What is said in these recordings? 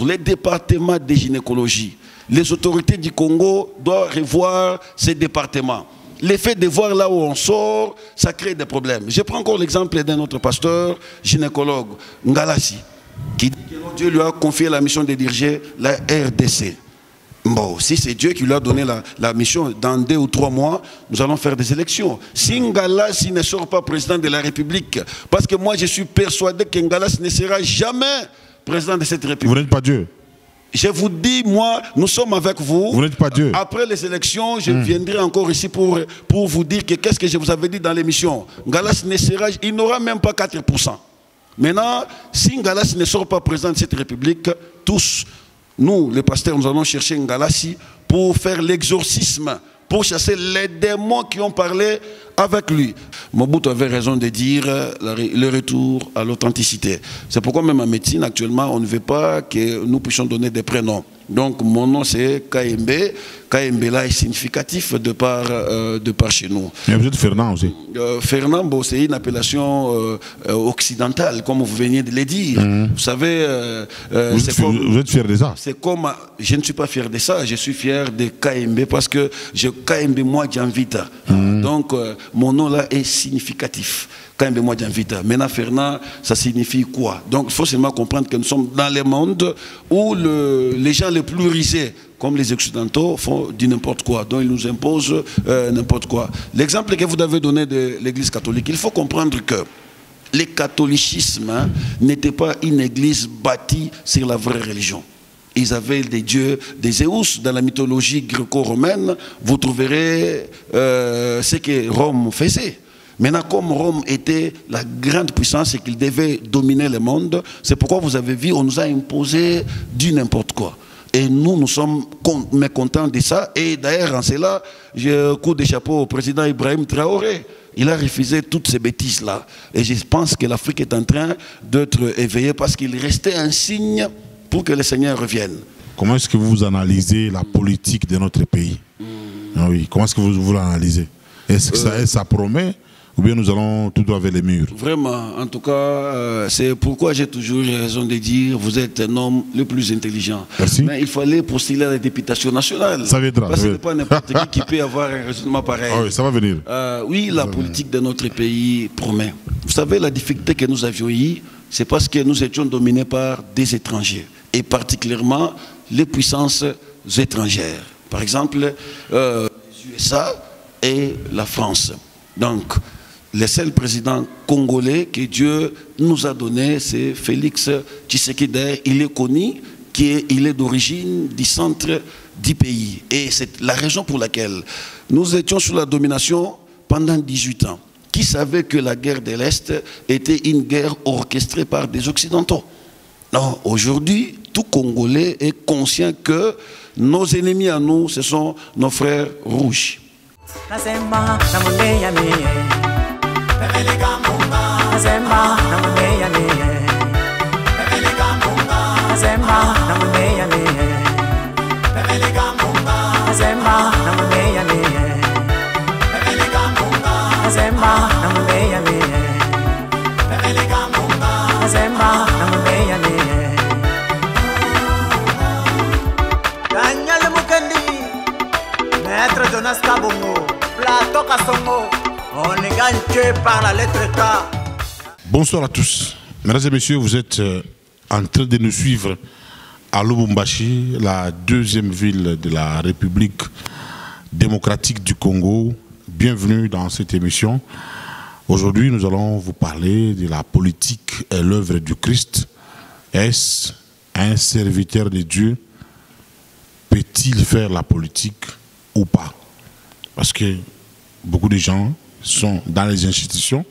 tous les départements de gynécologie. Les autorités du Congo doivent revoir ces départements. L'effet de voir là où on sort, ça crée des problèmes. Je prends encore l'exemple d'un autre pasteur, gynécologue, Ngalassi, qui dit que Dieu lui a confié la mission de diriger la RDC. Bon, si c'est Dieu qui lui a donné la mission, dans 2 ou 3 mois, nous allons faire des élections. Si Ngalassi ne sera pas président de la République, parce que moi je suis persuadé que Ngalassi ne sera jamais président de cette République. Vous n'êtes pas Dieu. Je vous dis, moi, nous sommes avec vous. Vous n'êtes pas Dieu. Après les élections, je viendrai encore ici pour vous dire que qu'est-ce que je vous avais dit dans l'émission. Ngalassi ne sera, il n'aura même pas 4%. Maintenant, si Ngalassi ne sera pas président de cette République, tous, nous, les pasteurs, nous allons chercher Ngalassi pour faire l'exorcisme, pour chasser les démons qui ont parlé avec lui. Mobutu avait raison de dire le retour à l'authenticité. C'est pourquoi même en médecine, actuellement, on ne veut pas que nous puissions donner des prénoms. Donc mon nom c'est KMB. KMB là est significatif de par chez nous. Mais vous êtes Fernand aussi. Fernand, bon, c'est une appellation occidentale, comme vous veniez de le dire. Vous savez, vous êtes fier de ça? C'est comme, je ne suis pas fier de ça, je suis fier de KMB parce que je KMB moi Djanvita. Donc mon nom là est significatif. KMB moi Djanvita. Maintenant Fernand, ça signifie quoi? Donc il faut seulement comprendre que nous sommes dans le monde où les gens les plus risés, comme les Occidentaux, font du n'importe quoi. Donc ils nous imposent n'importe quoi. L'exemple que vous avez donné de l'Église catholique, il faut comprendre que le catholicisme n'était pas une église bâtie sur la vraie religion. Ils avaient des dieux, des Zeus. Dans la mythologie gréco-romaine, vous trouverez ce que Rome faisait. Maintenant, comme Rome était la grande puissance et qu'il devait dominer le monde, c'est pourquoi vous avez vu, on nous a imposé du n'importe quoi. Et nous, nous sommes mécontents de ça. Et d'ailleurs, en cela, je coup de chapeau au président Ibrahim Traoré. Il a refusé toutes ces bêtises-là. Et je pense que l'Afrique est en train d'être éveillée parce qu'il restait un signe pour que le Seigneur revienne. Comment est-ce que vous analysez la politique de notre pays? Oui. Comment est-ce que vous l'analysez? Est-ce que ça promet? Ou bien nous allons tout droit vers les murs? Vraiment, en tout cas, c'est pourquoi j'ai toujours raison de dire vous êtes un homme le plus intelligent. Merci. Mais il fallait postuler à la députation nationale. Ça viendra. Parce que ce n'est pas n'importe qui peut avoir un raisonnement pareil. Ah oui, ça va venir. Oui, la politique de notre pays promet. Vous savez, la difficulté que nous avions eue, c'est parce que nous étions dominés par des étrangers. Et particulièrement les puissances étrangères. Par exemple, les USA et la France. Donc, le seul président congolais que Dieu nous a donné, c'est Félix Tshisekedi. Il est connu, il est d'origine du centre du pays. Et c'est la raison pour laquelle nous étions sous la domination pendant 18 ans. Qui savait que la guerre de l'Est était une guerre orchestrée par des Occidentaux? Non, aujourd'hui, tout Congolais est conscient que nos ennemis à nous, ce sont nos frères rouges. Maître Jonas Kabongo, Plateau Kassongo, on ne gagne que par la lettre K. Bonsoir à tous. Mesdames et messieurs, vous êtes en train de nous suivre à Lubumbashi, la deuxième ville de la République démocratique du Congo. Bienvenue dans cette émission. Aujourd'hui, nous allons vous parler de la politique et l'œuvre du Christ. Est-ce un serviteur de Dieu? Peut-il faire la politique ou pas? Parce que beaucoup de gens sont dans les institutions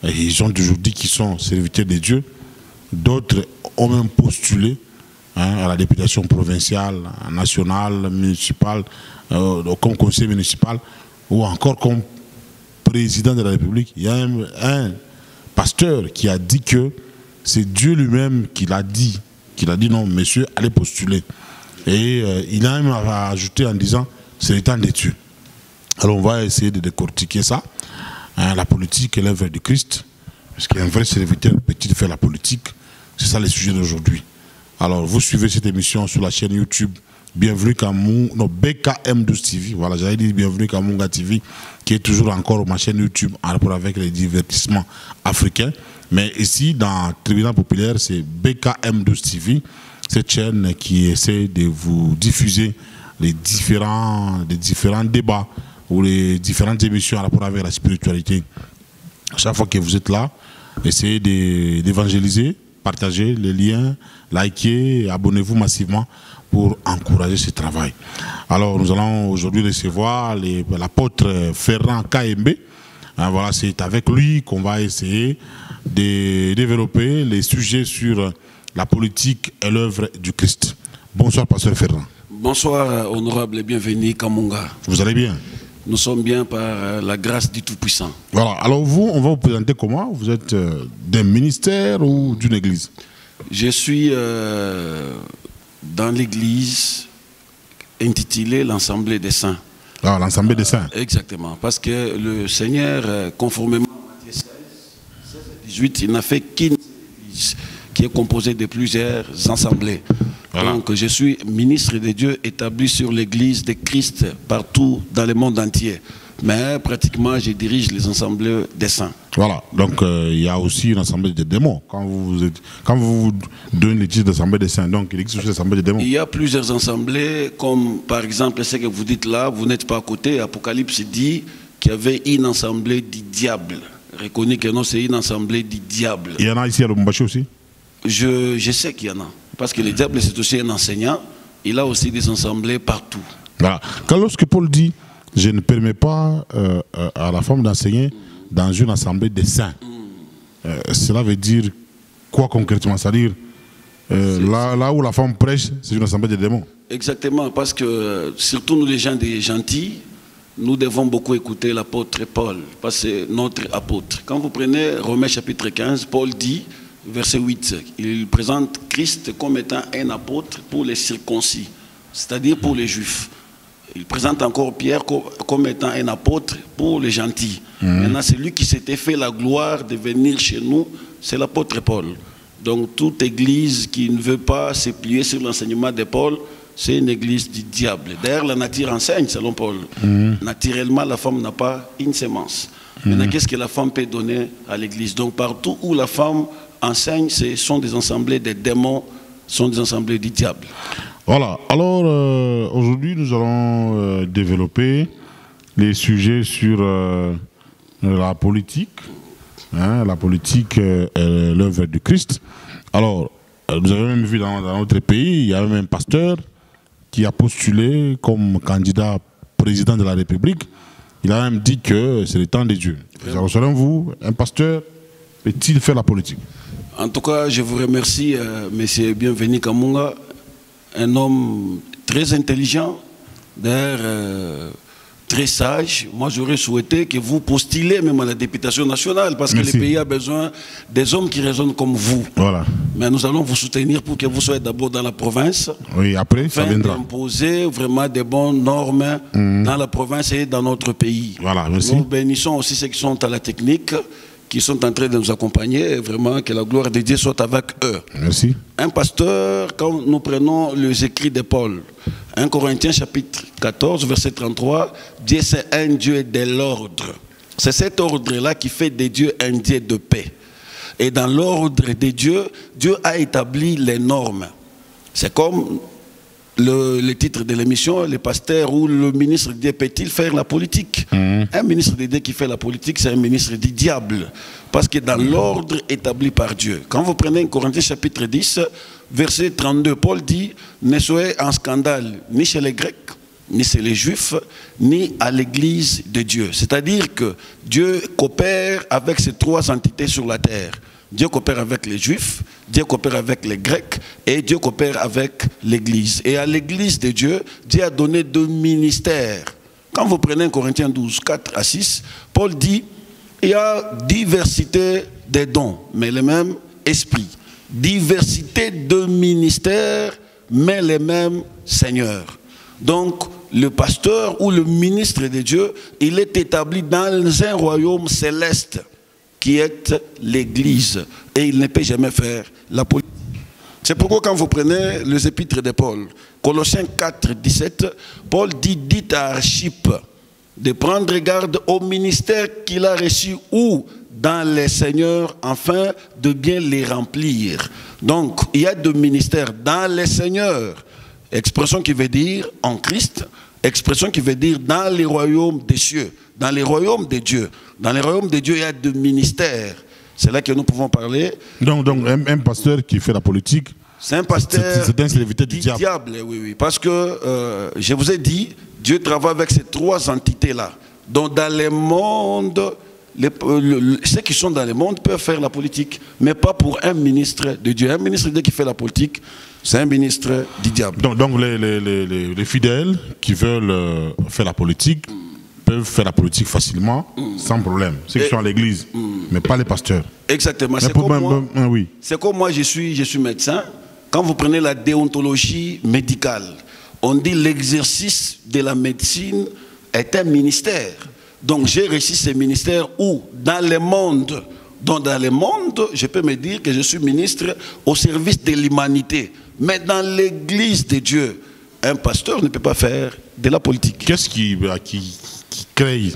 et ils ont toujours dit qu'ils sont serviteurs de Dieu. D'autres ont même postulé à la députation provinciale, nationale, municipale, comme conseiller municipal ou encore comme président de la République. Il y a un pasteur qui a dit que c'est Dieu lui-même qui l'a dit. Qu'il a dit non, monsieur, allez postuler. Et il a même ajouté en disant c'est le temps de Dieu. Alors on va essayer de décortiquer ça, la politique et l'œuvre du Christ, parce qu'un vrai serviteur peut-il faire la politique? C'est ça le sujet d'aujourd'hui. Alors, vous suivez cette émission sur la chaîne YouTube Bienvenue Kamou, non, BKM12 TV. Voilà, j'allais dire Bienvenue Kamunga TV, qui est toujours encore ma chaîne YouTube en rapport avec les divertissements africains. Mais ici, dans le Tribunal Populaire, c'est BKM12 TV, cette chaîne qui essaie de vous diffuser les différents débats ou les différentes émissions en rapport avec la spiritualité. Chaque fois que vous êtes là, essayez d'évangéliser, partagez les liens, likez, abonnez-vous massivement pour encourager ce travail. Alors nous allons aujourd'hui recevoir l'apôtre Ferrand KMB. Hein, voilà, c'est avec lui qu'on va essayer de développer les sujets sur la politique et l'œuvre du Christ. Bonsoir, pasteur Ferrand. Bonsoir, honorable et bienvenue Kamunga. Vous allez bien? Nous sommes bien par la grâce du Tout-Puissant. Voilà, alors vous, on va vous présenter comment? Vous êtes d'un ministère ou d'une église? Je suis dans l'église intitulée l'Assemblée des Saints. Ah, l'Assemblée des Saints. Exactement, parce que le Seigneur, conformément à Matthieu 16, 18, il n'a fait qu'une église qui est composée de plusieurs assemblées. Voilà. Donc je suis ministre de Dieu établi sur l'église de Christ partout dans le monde entier. Mais pratiquement je dirige les assemblées des saints. Voilà, donc il y a aussi une assemblée des démons. Quand vous donnez le titre d'assemblée des saints, donc il existe aussi l'assemblée des démons. Il y a plusieurs assemblées, comme par exemple ce que vous dites là, vous n'êtes pas à côté. Apocalypse dit qu'il y avait une assemblée du diable. Reconnu que non, c'est une assemblée du diable. Il y en a ici à Lubumbashi aussi? Je sais qu'il y en a. Parce que le diable, c'est aussi un enseignant. Il a aussi des assemblées partout. Voilà. Quand lorsque Paul dit, je ne permets pas à la femme d'enseigner dans une assemblée des saints, cela veut dire quoi concrètement? C'est-à-dire, là où la femme prêche, c'est une assemblée des démons. Exactement, parce que surtout nous les gens des gentils, nous devons beaucoup écouter l'apôtre Paul, parce que c'est notre apôtre. Quand vous prenez Romains chapitre 15, Paul dit, verset 8, il présente Christ comme étant un apôtre pour les circoncis, c'est-à-dire pour les juifs. Il présente encore Pierre comme étant un apôtre pour les gentils. Maintenant, c'est lui qui s'était fait la gloire de venir chez nous, c'est l'apôtre Paul. Donc, toute église qui ne veut pas se plier sur l'enseignement de Paul, c'est une église du diable. D'ailleurs, la nature enseigne, selon Paul. Naturellement, la femme n'a pas une sémence. Maintenant, qu'est-ce que la femme peut donner à l'église? Donc, partout où la femme enseigne, ce sont des assemblées des démons, sont des assemblées du diable. Voilà, alors aujourd'hui nous allons développer les sujets sur la politique, hein, la politique et l'œuvre du Christ. Alors, nous avons même vu dans notre pays, il y a même un pasteur qui a postulé comme candidat président de la République. Il a même dit que c'est le temps de Dieu. Alors, selon vous, un pasteur peut-il faire la politique? En tout cas, je vous remercie, monsieur Bienvenu Kamunga, un homme très intelligent, d'ailleurs très sage. Moi, j'aurais souhaité que vous postulez même à la députation nationale, parce que le pays a besoin des hommes qui raisonnent comme vous. Voilà. Mais nous allons vous soutenir pour que vous soyez d'abord dans la province. Oui, après, ça viendra. Imposer vraiment des bonnes normes dans la province et dans notre pays. Voilà, merci. Nous bénissons aussi ceux qui sont à la technique, qui sont en train de nous accompagner, et vraiment que la gloire de Dieu soit avec eux. Merci. Un pasteur, quand nous prenons les écrits de Paul, 1 Corinthiens chapitre 14, verset 33, Dieu c'est un Dieu de l'ordre. C'est cet ordre-là qui fait de Dieu un Dieu de paix. Et dans l'ordre de Dieu, Dieu a établi les normes. C'est comme le titre de l'émission, le pasteur ou le ministre de Dieu peut-il faire la politique? Un ministre de Dieu qui fait la politique, c'est un ministre du diable. Parce que dans l'ordre établi par Dieu. Quand vous prenez Corinthiens chapitre 10, verset 32, Paul dit, ne soyez en scandale ni chez les Grecs, ni chez les Juifs, ni à l'église de Dieu. C'est-à-dire que Dieu coopère avec ces trois entités sur la terre. Dieu coopère avec les Juifs, Dieu coopère avec les Grecs et Dieu coopère avec l'Église. Et à l'Église de Dieu, Dieu a donné deux ministères. Quand vous prenez Corinthiens 12, 4 à 6, Paul dit, il y a diversité des dons, mais le même esprit. Diversité de ministères, mais les mêmes seigneurs. Donc, le pasteur ou le ministre de Dieu, il est établi dans un royaume céleste qui est l'Église. Et il ne peut jamais faire la politique. C'est pourquoi quand vous prenez les épîtres de Paul, Colossiens 4, 17, Paul dit, dites à Archippe de prendre garde au ministère qu'il a reçu ou dans les seigneurs, afin de bien les remplir. Donc, il y a deux ministères dans les seigneurs, expression qui veut dire en Christ, expression qui veut dire dans les royaumes des cieux, dans les royaumes de Dieu. Dans les royaumes de Dieu, il y a deux ministères. C'est là que nous pouvons parler. Donc un pasteur qui fait la politique, c'est un pasteur c'est un serviteur du diable. Oui. Parce que, je vous ai dit, Dieu travaille avec ces trois entités-là. Donc dans les mondes, ceux qui sont dans le monde peuvent faire la politique, mais pas pour un ministre de Dieu. Un ministre de Dieu qui fait la politique, c'est un ministre du diable. Donc les fidèles qui veulent faire la politique peuvent faire la politique facilement, sans problème. Ceux qui sont à l'église, mais pas les pasteurs. Exactement. C'est comme moi, je suis médecin. Quand vous prenez la déontologie médicale, on dit l'exercice de la médecine est un ministère. Donc j'ai réussi ce ministère où dans le monde, je peux me dire que je suis ministre au service de l'humanité. Mais dans l'église de Dieu, un pasteur ne peut pas faire de la politique. Qu'est-ce qui crée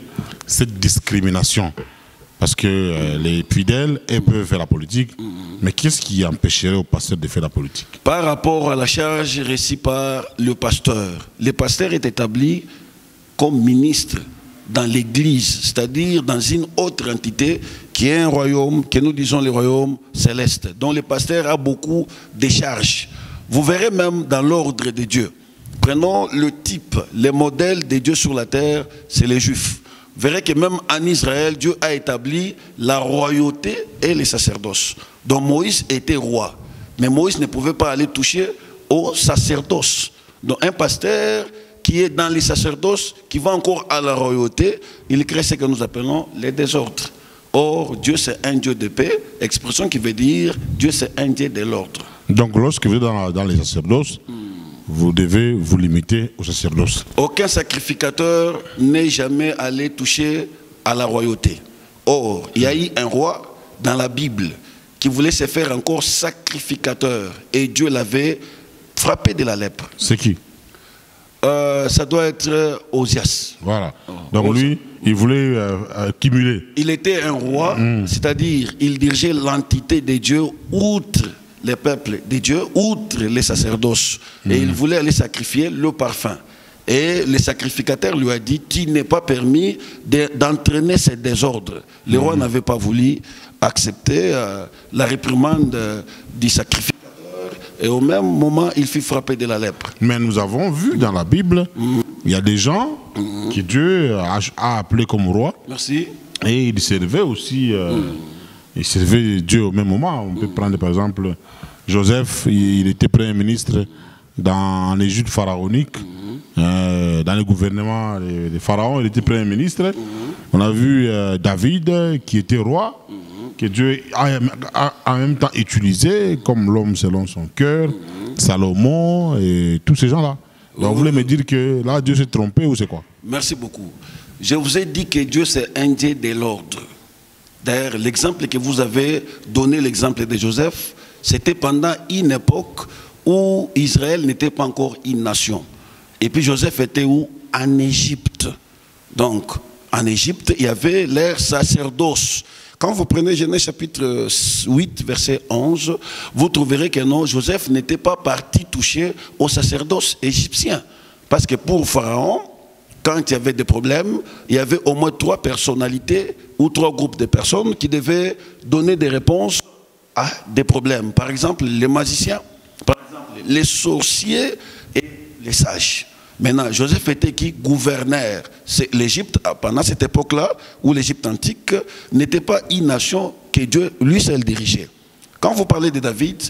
cette discrimination? Parce que les fidèles, elles peuvent faire la politique, mais qu'est-ce qui empêcherait au pasteur de faire la politique? Par rapport à la charge reçue par le pasteur est établi comme ministre dans l'église, c'est-à-dire dans une autre entité qui est un royaume, que nous disons le royaume céleste, dont le pasteur a beaucoup de charges. Vous verrez même dans l'ordre de Dieu. Prenons le type, le modèle de Dieu sur la terre, c'est les Juifs. Vous verrez que même en Israël, Dieu a établi la royauté et les sacerdoces. Donc Moïse était roi, mais Moïse ne pouvait pas aller toucher au sacerdoce. Donc un pasteur qui est dans les sacerdoces, qui va encore à la royauté, il crée ce que nous appelons les désordres. Or, Dieu c'est un Dieu de paix, expression qui veut dire Dieu c'est un Dieu de l'ordre. Donc lorsque vous êtes dans les sacerdoces, vous devez vous limiter au sacerdoce. Aucun sacrificateur n'est jamais allé toucher à la royauté. Or, il y a eu un roi dans la Bible qui voulait se faire encore sacrificateur et Dieu l'avait frappé de la lèpre. C'est qui? Ça doit être Osias. Voilà. Donc lui, il voulait cumuler. Il était un roi, c'est-à-dire il dirigeait l'entité de Dieu outre les peuples de Dieu, outre les sacerdoces. Et il voulait aller sacrifier le parfum. Et le sacrificateur lui a dit, tu n'es pas permis d'entraîner ces désordres. Le roi n'avait pas voulu accepter la réprimande du sacrificateur. Et au même moment, il fut frappé de la lèpre. Mais nous avons vu dans la Bible, il y a des gens que Dieu a appelés comme roi. Merci. Et ils servaient aussi, ils servaient Dieu au même moment. On peut prendre par exemple Joseph, il était premier ministre dans l'Égypte pharaonique. Dans le gouvernement des pharaons, il était premier ministre. On a vu David qui était roi, que Dieu a en même temps utilisé comme l'homme selon son cœur, Salomon et tous ces gens-là. Donc vous voulez me dire que là Dieu s'est trompé ou c'est quoi? Merci beaucoup. Je vous ai dit que Dieu c'est un Dieu de l'ordre. D'ailleurs, l'exemple que vous avez donné, l'exemple de Joseph, c'était pendant une époque où Israël n'était pas encore une nation. Et puis Joseph était où? En Égypte. Donc, en Égypte, il y avait l'ère sacerdoce. Quand vous prenez Genèse chapitre 8, verset 11, vous trouverez que non, Joseph n'était pas parti toucher au sacerdoce égyptien. Parce que pour Pharaon, quand il y avait des problèmes, il y avait au moins 3 personnalités ou 3 groupes de personnes qui devaient donner des réponses à des problèmes. Par exemple, les magiciens, par exemple, les sorciers et les sages. Maintenant, Joseph était qui? Gouverneur. L'Égypte, pendant cette époque-là, où l'Égypte antique n'était pas une nation que Dieu, lui seul, dirigeait. Quand vous parlez de David,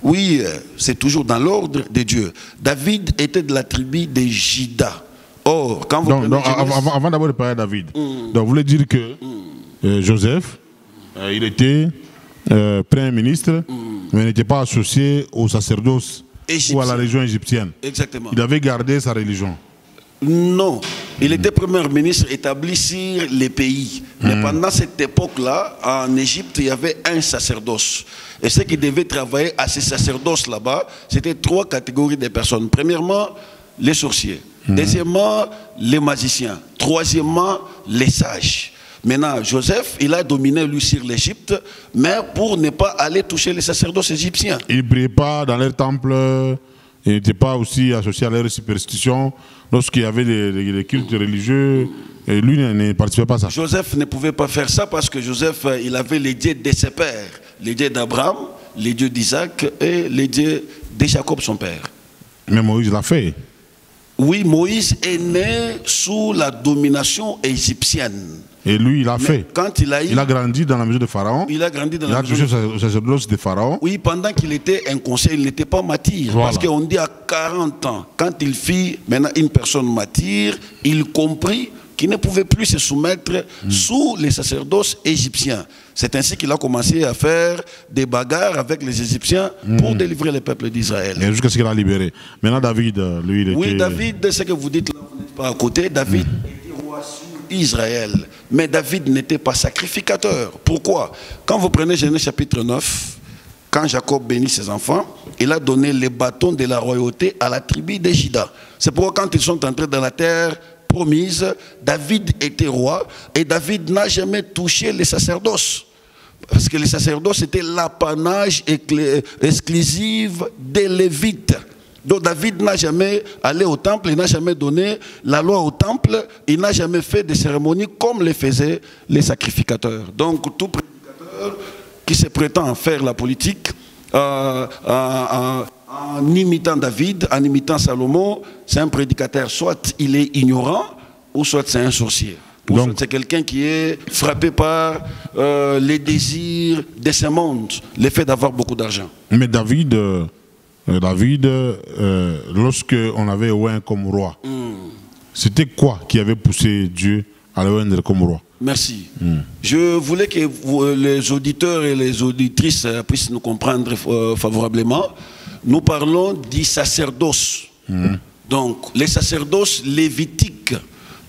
oui, c'est toujours dans l'ordre de Dieu. David était de la tribu de Juda. Or, quand vous avant d'abord de parler de David, donc vous voulez dire que Joseph, il était premier ministre, mais il n'était pas associé au sacerdoce égyptien, ou à la religion égyptienne. Exactement. Il avait gardé sa religion. Non. Il était premier ministre établi sur les pays. Mais pendant cette époque-là, en Égypte, il y avait un sacerdoce. Et ceux qui devaient travailler à ces sacerdoces là-bas, c'était 3 catégories de personnes. Premièrement, les sorciers. Deuxièmement, les magiciens. Troisièmement, les sages. Maintenant, Joseph, il a dominé lui sur l'Égypte, mais pour ne pas aller toucher les sacerdoces égyptiens. Il ne priait pas dans leur temple, il n'était pas aussi associé à leurs superstitions. Lorsqu'il y avait les cultes religieux, et lui ne participait pas à ça. Joseph ne pouvait pas faire ça parce que Joseph, il avait les dieux de ses pères, les dieux d'Abraham, les dieux d'Isaac et les dieux de Jacob, son père. Mais Moïse l'a fait. Oui, Moïse est né sous la domination égyptienne. Et lui, il a fait. Quand il a grandi dans la maison de Pharaon. Il a grandi dans la maison de sacerdoce de Pharaon. Oui, pendant qu'il était inconscient, il n'était pas martyr. Voilà. Parce qu'on dit à 40 ans, quand il fit maintenant une personne martyre, il comprit qu'il ne pouvait plus se soumettre sous les sacerdoces égyptiens. C'est ainsi qu'il a commencé à faire des bagarres avec les Égyptiens pour délivrer le peuple d'Israël. Et jusqu'à ce qu'il a libéré. Maintenant, David, lui, il était... Oui, David, ce que vous dites là, vous n'êtes pas à côté. David était roi sur Israël. Mais David n'était pas sacrificateur. Pourquoi? Quand vous prenez Genèse chapitre 9, quand Jacob bénit ses enfants, il a donné les bâtons de la royauté à la tribu de Juda. C'est pourquoi quand ils sont entrés dans la terre promise, David était roi et David n'a jamais touché les sacerdoces. Parce que les sacerdoces étaient l'apanage exclusif des Lévites. Donc David n'a jamais allé au temple, il n'a jamais donné la loi au temple, il n'a jamais fait des cérémonies comme les faisaient les sacrificateurs. Donc tout prédicateur qui se prétend faire la politique en imitant David, en imitant Salomon, c'est un prédicateur, soit il est ignorant, ou soit c'est un sorcier. Donc c'est quelqu'un qui est frappé par les désirs de ce monde, le fait d'avoir beaucoup d'argent. Mais David, lorsqu'on avait oint comme roi, c'était quoi qui avait poussé Dieu à le oindre comme roi? Merci. Je voulais que les auditeurs et les auditrices puissent nous comprendre favorablement. Nous parlons du sacerdoce. Donc, les sacerdoces lévitiques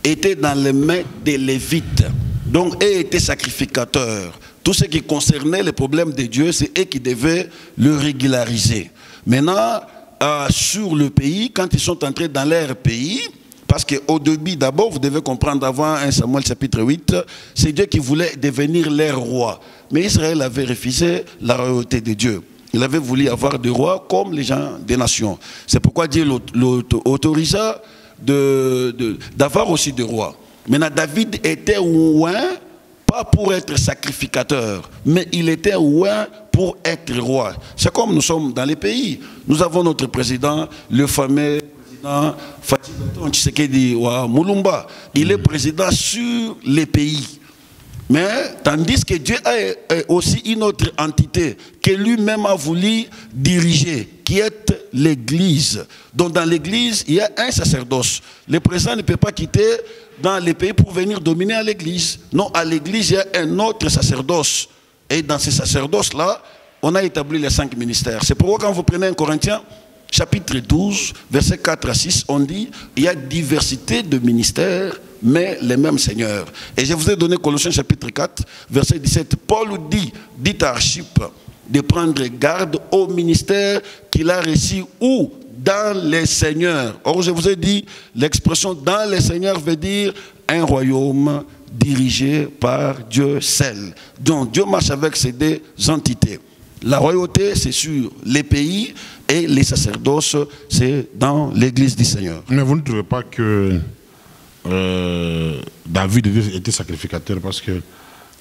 étaient dans les mains des Lévites. Donc, eux étaient sacrificateurs. Tout ce qui concernait les problèmes de Dieu, c'est eux qui devaient le régulariser. Maintenant, sur le pays, quand ils sont entrés dans leur pays, parce qu'au début, d'abord, vous devez comprendre, avant 1 Samuel chapitre 8, c'est Dieu qui voulait devenir leur roi. Mais Israël avait refusé la royauté de Dieu. Il avait voulu avoir des rois comme les gens des nations. C'est pourquoi Dieu l'autorisa d'avoir aussi des rois. Maintenant, David était oint, pas pour être sacrificateur, mais il était oint pour être roi. C'est comme nous sommes dans les pays. Nous avons notre président, le fameux président Fatima Tshisekedi wa Mulumba. Il est président sur les pays. Mais tandis que Dieu a aussi une autre entité que lui-même a voulu diriger, qui est l'Église. Donc dans l'Église, il y a un sacerdoce. Le président ne peut pas quitter dans les pays pour venir dominer à l'Église. Non, à l'Église, il y a un autre sacerdoce. Et dans ces sacerdoces-là, on a établi les 5 ministères. C'est pourquoi quand vous prenez un Corinthiens, chapitre 12, versets 4 à 6, on dit il y a diversité de ministères, mais les mêmes seigneurs. Et je vous ai donné Colossiens chapitre 4, verset 17. Paul dit à Archippe de prendre garde au ministère qu'il a reçu où? Dans les seigneurs. Or, je vous ai dit, l'expression dans les seigneurs veut dire un royaume dirigé par Dieu seul. Donc, Dieu marche avec ces 2 entités. La royauté, c'est sur les pays, et les sacerdoces, c'est dans l'église du Seigneur. Mais vous ne trouvez pas que David était sacrificateur? Parce qu'il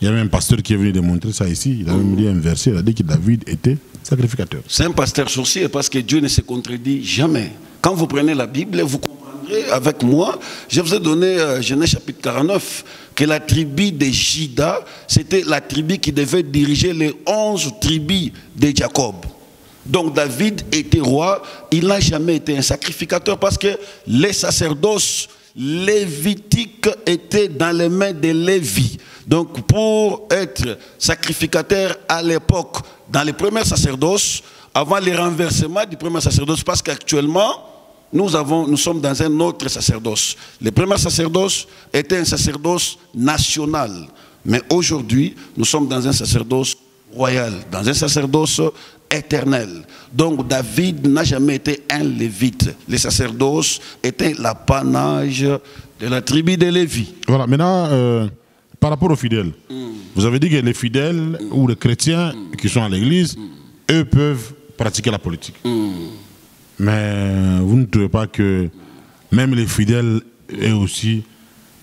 y a même un pasteur qui est venu démontrer ça ici. Il a même dit un verset, il a dit que David était sacrificateur. C'est un pasteur sorcier parce que Dieu ne se contredit jamais. Quand vous prenez la Bible, vous comprendrez avec moi. Je vous ai donné Genèse chapitre 49, que la tribu de Juda, c'était la tribu qui devait diriger les 11 tribus de Jacob. Donc David était roi, il n'a jamais été un sacrificateur parce que les sacerdoces lévitiques étaient dans les mains de Lévi. Donc pour être sacrificateur à l'époque, dans les premiers sacerdoces, avant le renversement du premier sacerdoce, parce qu'actuellement, nous sommes dans un autre sacerdoce. Le premier sacerdoce était un sacerdoce national. Mais aujourd'hui, nous sommes dans un sacerdoce royal, dans un sacerdoce éternel. Donc David n'a jamais été un lévite. Le sacerdoce était l'apanage de la tribu de Lévi. Voilà, maintenant, par rapport aux fidèles, vous avez dit que les fidèles ou les chrétiens qui sont à l'église, eux peuvent pratiquer la politique. Mais vous ne trouvez pas que même les fidèles, eux aussi,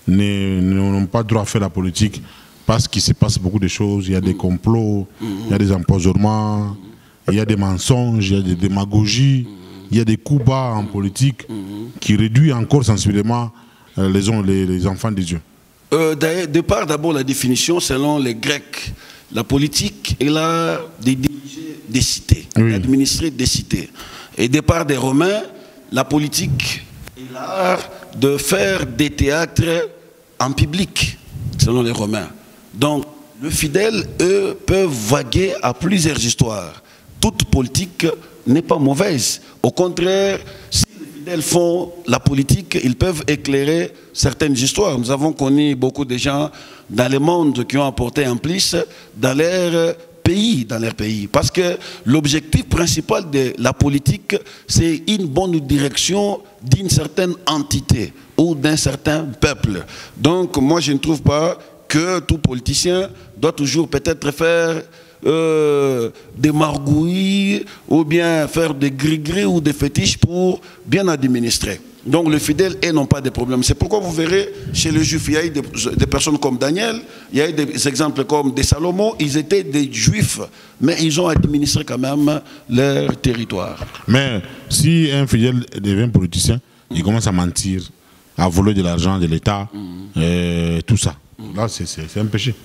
n'ont pas droit à faire la politique parce qu'il se passe beaucoup de choses, il y a des complots, il y a des empoisonnements, il y a des mensonges, il y a des démagogies, il y a des coups bas en politique qui réduisent encore sensiblement les enfants de Dieu. De part d'abord la définition, selon les Grecs, la politique est l'art de diriger des cités, d'administrer des cités. Et de part des Romains, la politique est l'art de faire des théâtres en public, selon les Romains. Donc, les fidèles, eux, peuvent vaguer à plusieurs histoires. Toute politique n'est pas mauvaise. Au contraire, si les fidèles font la politique, ils peuvent éclairer certaines histoires. Nous avons connu beaucoup de gens dans le monde qui ont apporté un plus dans leur pays. Parce que l'objectif principal de la politique, c'est une bonne direction d'une certaine entité ou d'un certain peuple. Donc, moi, je ne trouve pas que tout politicien doit toujours peut-être faire des margouilles ou bien faire des gris-gris ou des fétiches pour bien administrer. Donc les fidèles, eux, n'ont pas de problème. C'est pourquoi vous verrez chez les Juifs, il y a eu des personnes comme Daniel, il y a eu des exemples comme des Salomon, ils étaient des Juifs, mais ils ont administré quand même leur territoire. Mais si un fidèle devient politicien, il commence à mentir, à voler de l'argent de l'État, tout ça. Là, c'est un péché.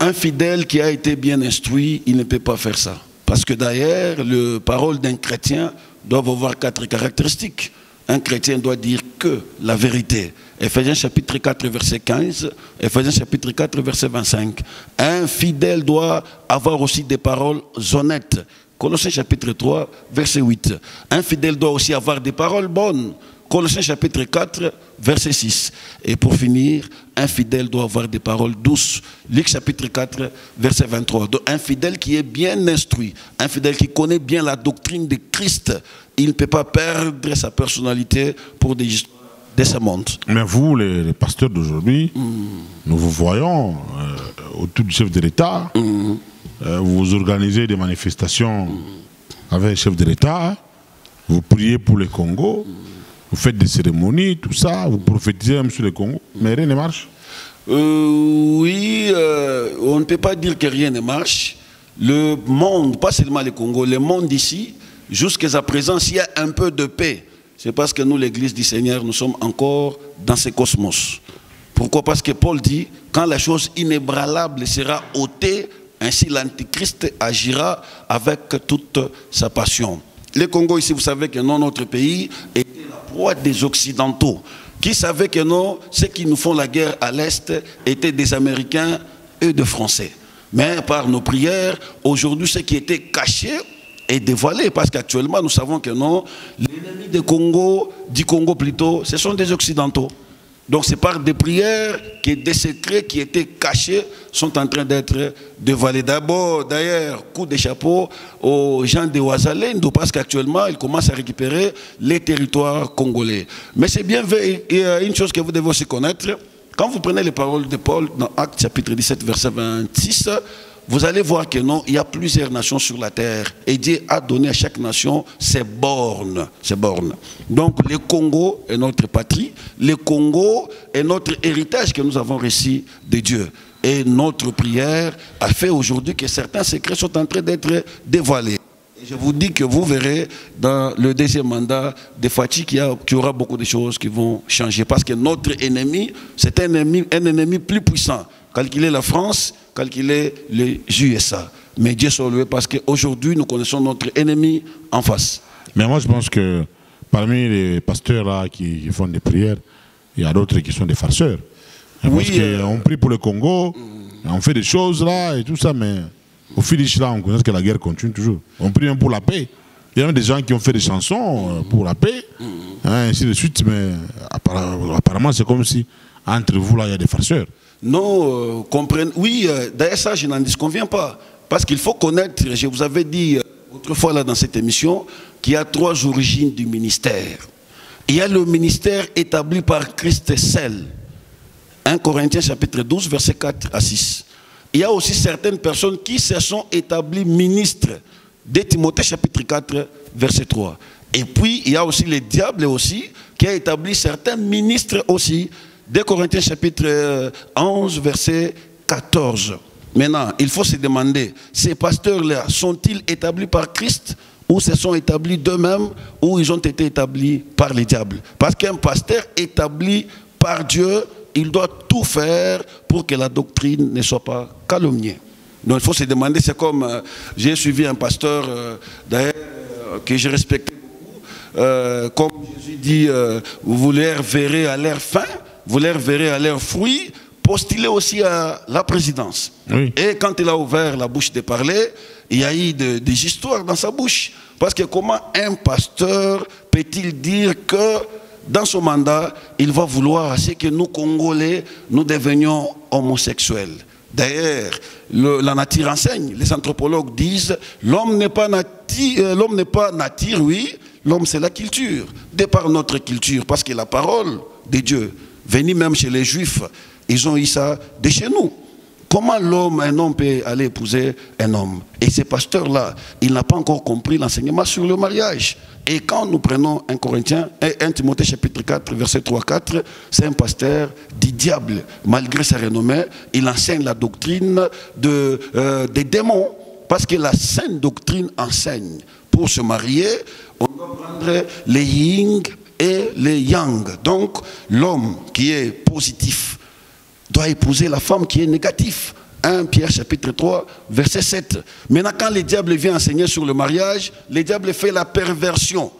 Un fidèle qui a été bien instruit, il ne peut pas faire ça. Parce que d'ailleurs, les paroles d'un chrétien doivent avoir 4 caractéristiques. Un chrétien doit dire que la vérité. Ephésiens chapitre 4, verset 15, Ephésiens chapitre 4, verset 25. Un fidèle doit avoir aussi des paroles honnêtes. Colossiens chapitre 3, verset 8. Un fidèle doit aussi avoir des paroles bonnes. Colossiens chapitre 4, verset 6. Et pour finir, un fidèle doit avoir des paroles douces. Luc chapitre 4, verset 23. Donc, un fidèle qui est bien instruit, un fidèle qui connaît bien la doctrine de Christ, il ne peut pas perdre sa personnalité pour des histoires de ce monde. Mais vous, les pasteurs d'aujourd'hui, nous vous voyons autour du chef de l'État, vous organisez des manifestations avec le chef de l'État, vous priez pour le Congo, vous faites des cérémonies, tout ça, vous prophétisez même sur le Congo, mais rien ne marche. Oui, on ne peut pas dire que rien ne marche. Le monde, pas seulement le Congo, le monde ici, jusqu'à présent, s'il y a un peu de paix, c'est parce que nous, l'Église du Seigneur, nous sommes encore dans ce cosmos. Pourquoi? Parce que Paul dit, quand la chose inébranlable sera ôtée, ainsi l'Antichrist agira avec toute sa passion. Le Congo ici, vous savez que non, notre pays était la proie des Occidentaux, qui savaient que non, ceux qui nous font la guerre à l'Est étaient des Américains et des Français. Mais par nos prières, aujourd'hui, ce qui était caché est dévoilé, parce qu'actuellement, nous savons que non, l'ennemi du Congo plutôt, ce sont des Occidentaux. Donc c'est par des prières que des secrets qui étaient cachés sont en train d'être dévoilés. D'abord, d'ailleurs, coup de chapeau aux gens de Ouazalendo, parce qu'actuellement, ils commencent à récupérer les territoires congolais. Mais c'est bien vrai, il y a une chose que vous devez aussi connaître. Quand vous prenez les paroles de Paul dans Actes chapitre 17, verset 26, vous allez voir que non, il y a plusieurs nations sur la terre. Et Dieu a donné à chaque nation ses bornes. Donc le Congo est notre patrie. Le Congo est notre héritage que nous avons reçu de Dieu. Et notre prière a fait aujourd'hui que certains secrets sont en train d'être dévoilés. Et je vous dis que vous verrez dans le deuxième mandat de Fachi qu'il y aura beaucoup de choses qui vont changer. Parce que notre ennemi, c'est un ennemi plus puissant. Calculer la France, calculer les USA. Mais Dieu soit loué parce qu'aujourd'hui, nous connaissons notre ennemi en face. Mais moi, je pense que parmi les pasteurs là, qui font des prières, il y a d'autres qui sont des farceurs. Oui, parce qu'on prie pour le Congo, on fait des choses là et tout ça, mais au finish là, on connaît que la guerre continue toujours. On prie même pour la paix. Il y a même des gens qui ont fait des chansons pour la paix, ainsi de suite, mais apparemment c'est comme si entre vous là il y a des farceurs. Non, comprenez. Oui, d'ailleurs ça je n'en disconviens pas. Parce qu'il faut connaître, je vous avais dit autrefois là dans cette émission, qu'il y a 3 origines du ministère. Il y a le ministère établi par Christ seul. 1 Corinthiens chapitre 12, versets 4 à 6. Il y a aussi certaines personnes qui se sont établies ministres. De Timothée chapitre 4, verset 3. Et puis, il y a aussi le diable aussi, qui a établi certains ministres aussi. 2 Corinthiens chapitre 11, verset 14. Maintenant, il faut se demander, ces pasteurs-là, sont-ils établis par Christ ou se sont établis d'eux-mêmes ou ils ont été établis par les diables? Parce qu'un pasteur établi par Dieu, il doit tout faire pour que la doctrine ne soit pas calomniée. Donc il faut se demander, c'est comme, j'ai suivi un pasteur, d'ailleurs, que je respectais beaucoup, comme Jésus dit, vous leur verrez à leur fin, vous leur verrez à leur fruit, postulé aussi à la présidence. Oui. Et quand il a ouvert la bouche de parler, il y a eu des histoires dans sa bouche. Parce que comment un pasteur peut-il dire que dans son mandat, il va vouloir à ce que nous, Congolais, nous devenions homosexuels? D'ailleurs, la nature enseigne, les anthropologues disent, l'homme n'est pas nature, oui, l'homme c'est la culture, de par notre culture, parce que la parole de Dieu, venue même chez les Juifs, ils ont eu ça de chez nous. Comment un homme peut aller épouser un homme? Et ce pasteur-là, il n'a pas encore compris l'enseignement sur le mariage. Et quand nous prenons 1 Timothée chapitre 4, verset 3-4, c'est un pasteur du diable. Malgré sa renommée, il enseigne la doctrine des démons. Parce que la sainte doctrine enseigne, pour se marier, on doit prendre les yin et les yang. Donc, l'homme qui est positif doit épouser la femme qui est négative. 1 Pierre chapitre 3, verset 7. Maintenant, quand le diable vient enseigner sur le mariage, le diable fait la perversion.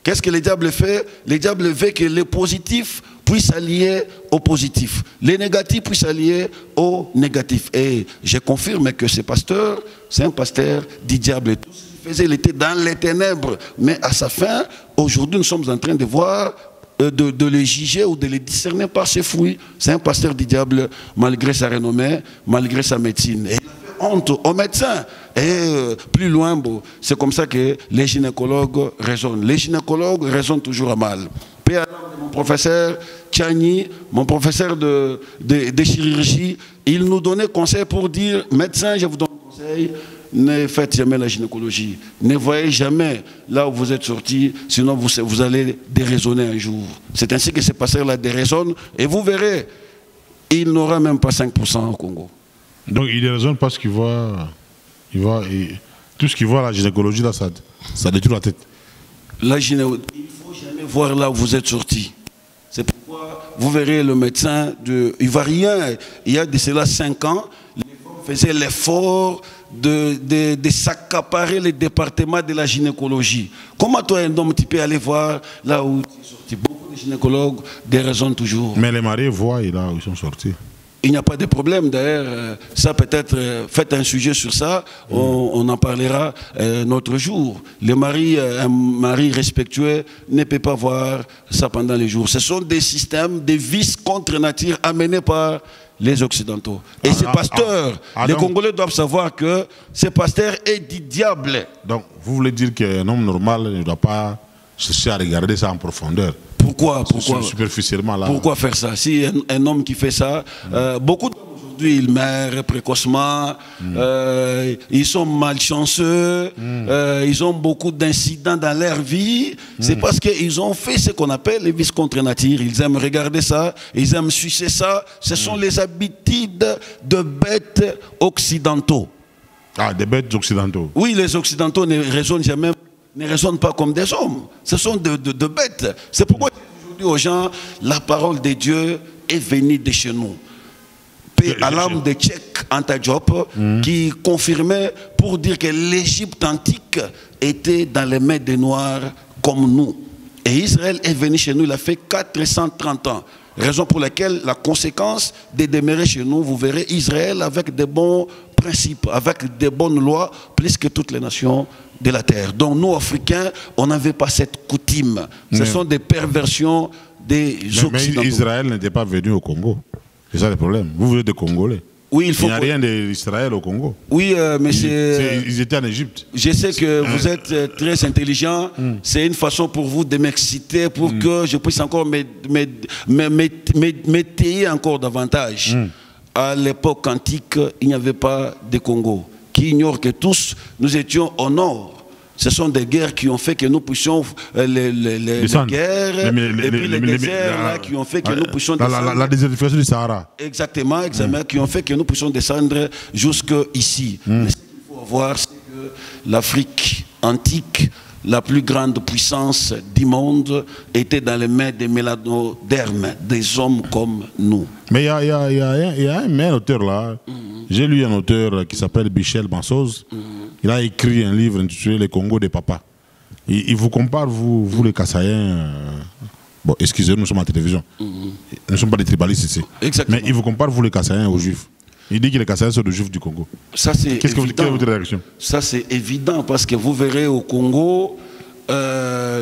Qu'est-ce que le diable fait? Le diable veut que le positif puisse s'allier au positif. Les négatifs puissent s'allier au négatif. Et je confirme que ce pasteur, c'est un pasteur du diable. Tout ce qu'il faisait, il était dans les ténèbres. Mais à sa fin, aujourd'hui, nous sommes en train de voir de les juger ou de les discerner par ses fruits. C'est un pasteur du diable, malgré sa renommée, malgré sa médecine. Et il a fait honte aux médecins. Et plus loin, c'est comme ça que les gynécologues raisonnent. Les gynécologues raisonnent toujours à mal. Mon professeur Tchani, mon professeur de chirurgie, il nous donnait conseil pour dire, médecin, je vous donne conseil, ne faites jamais la gynécologie. Ne voyez jamais là où vous êtes sorti, sinon vous allez déraisonner un jour. C'est ainsi que ces pasteurs-là déraisonnent et vous verrez, il n'aura même pas 5% au Congo. Donc il déraisonne parce qu'il voit, tout ce qu'il voit à la gynécologie, là, ça détruit la tête. La gynécologie, il ne faut jamais voir là où vous êtes sorti. C'est pourquoi vous verrez le médecin, il ne va rien. Il y a de cela 5 ans, les femmes faisaient l'effort de s'accaparer le département de la gynécologie. Comment toi, un homme, tu peux aller voir là où tu es sorti? Beaucoup de gynécologues déraisonnent toujours. Mais les mariés voient là où ils sont sortis. Il n'y a pas de problème, d'ailleurs, ça peut-être, faites un sujet sur ça, on en parlera un autre jour. Un mari respectueux ne peut pas voir ça pendant les jours. Ce sont des systèmes, des vices contre nature amenés par les Occidentaux. Et ces pasteurs, les Congolais doivent savoir que ce pasteur est du diable. Donc, vous voulez dire qu'un homme normal ne doit pas chercher à regarder ça en profondeur? Pourquoi superficiellement là. Pourquoi faire ça? Si un homme qui fait ça, beaucoup d'hommes aujourd'hui, ils meurent précocement, ils sont malchanceux, ils ont beaucoup d'incidents dans leur vie. C'est parce qu'ils ont fait ce qu'on appelle les vices contre nature. Ils aiment regarder ça, ils aiment sucer ça. Ce sont les habitudes de bêtes occidentaux. Ah, des bêtes occidentaux. Oui, les occidentaux ne raisonnent jamais. Ne raisonnent pas comme des hommes, ce sont de bêtes. C'est pourquoi je dis aux gens, la parole de Dieu est venue de chez nous. Paix à l'âme de Tchèque Anta Diop, qui confirmait pour dire que l'Égypte antique était dans les mains des Noirs comme nous. Et Israël est venu chez nous, il a fait 430 ans. Raison pour laquelle la conséquence de demeurer chez nous, vous verrez Israël avec des bons principes, avec des bonnes lois, plus que toutes les nations de la terre. Donc nous, Africains, on n'avait pas cette coutume. Ce sont des perversions des Occidentaux. Mais Israël n'était pas venu au Congo. C'est ça le problème. Vous êtes des Congolais. Oui, il n'y a rien d'Israël au Congo. Oui, mais ils étaient en Égypte. Je sais que vous êtes très intelligent. C'est une façon pour vous de m'exciter pour que je puisse encore m'étayer encore davantage. À l'époque antique, il n'y avait pas de Congo. Qui ignore que tous, nous étions au nord. Ce sont des guerres qui ont fait que nous puissions les guerres et puis les déserts qui ont fait que nous puissions descendre. La désertification du Sahara. Exactement, qui ont fait que nous puissions descendre jusqu'ici. Mais ce qu'il faut voir, c'est que l'Afrique antique, la plus grande puissance du monde, était dans les mains des mélanodermes, des hommes comme nous. Mais il y a un auteur là. J'ai lu un auteur qui s'appelle Michel Massoz. Il a écrit un livre intitulé Les Congo des papas. Il vous compare, vous les Kassaïens. Bon, excusez-nous, nous sommes à la télévision. Nous ne sommes pas des tribalistes ici. Exactement. Mais il vous compare, vous les Kassaïens, aux Juifs. Il dit que les Kassaïens sont des Juifs du Congo. Quelle est votre réaction? Ça, c'est évident parce que vous verrez au Congo,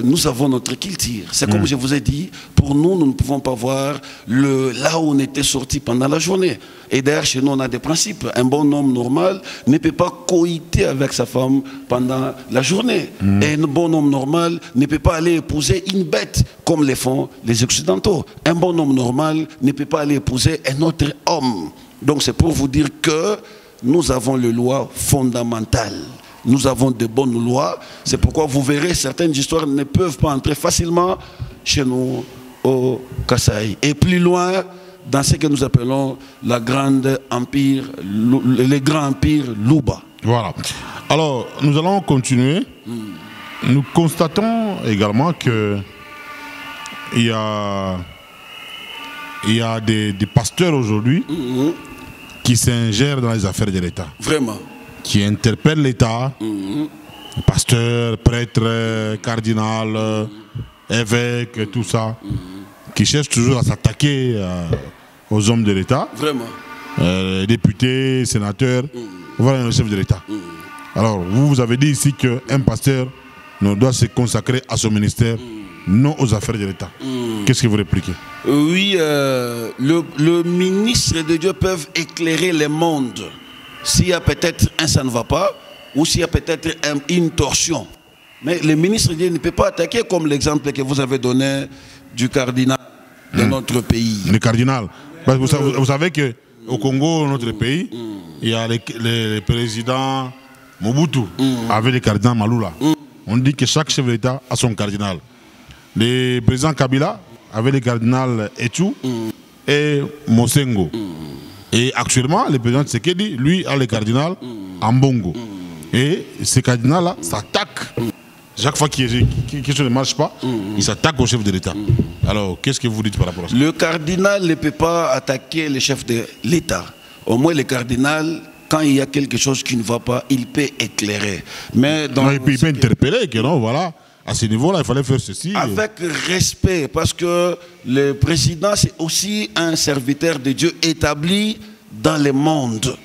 nous avons notre culture. C'est comme je vous ai dit, pour nous, nous ne pouvons pas voir là où on était sorti pendant la journée. Et d'ailleurs, chez nous, on a des principes. Un bon homme normal ne peut pas coïter avec sa femme pendant la journée. Et un bon homme normal ne peut pas aller épouser une bête comme les font les Occidentaux. Un bon homme normal ne peut pas aller épouser un autre homme. Donc c'est pour vous dire que nous avons les lois fondamentales. Nous avons de bonnes lois. C'est pourquoi vous verrez, certaines histoires ne peuvent pas entrer facilement chez nous au Kasaï. Et plus loin, dans ce que nous appelons les grands empires Luba. Voilà. Alors, nous allons continuer. Nous constatons également que il y a des pasteurs aujourd'hui qui s'ingèrent dans les affaires de l'État. Vraiment. Qui interpellent l'État, pasteurs, prêtres, cardinals, évêques, tout ça, qui cherchent toujours à s'attaquer aux hommes de l'État. Vraiment. Députés, sénateurs, voilà le chef de l'État. Alors, vous avez dit ici qu'un pasteur ne doit se consacrer à son ministère, non aux affaires de l'État. Qu'est-ce que vous répliquez? Oui, le ministre de Dieu peut éclairer le monde. S'il y a peut-être un ça ne va pas, ou s'il y a peut-être une torsion. Mais le ministre de Dieu ne peut pas attaquer comme l'exemple que vous avez donné du cardinal de notre pays. Le cardinal. Parce que vous savez qu'au Congo, notre pays, il y a les présidents Mobutu avec le cardinal Maloula. On dit que chaque chef d'État a son cardinal. Le président Kabila avec le cardinal Etu et Mosengo. Et actuellement, le président Tshisekedi, lui, a le cardinal Ambongo. Et ce cardinal-là s'attaque. Chaque fois que quelque chose ne marche pas, il s'attaque au chef de l'État. Alors, qu'est-ce que vous dites par rapport à ça? Le cardinal ne peut pas attaquer le chef de l'État. Au moins, le cardinal, quand il y a quelque chose qui ne va pas, il peut éclairer. Mais non, il peut interpeller, que non, voilà. À ce niveau-là, il fallait faire ceci. Avec respect, parce que le président, c'est aussi un serviteur de Dieu établi dans le monde.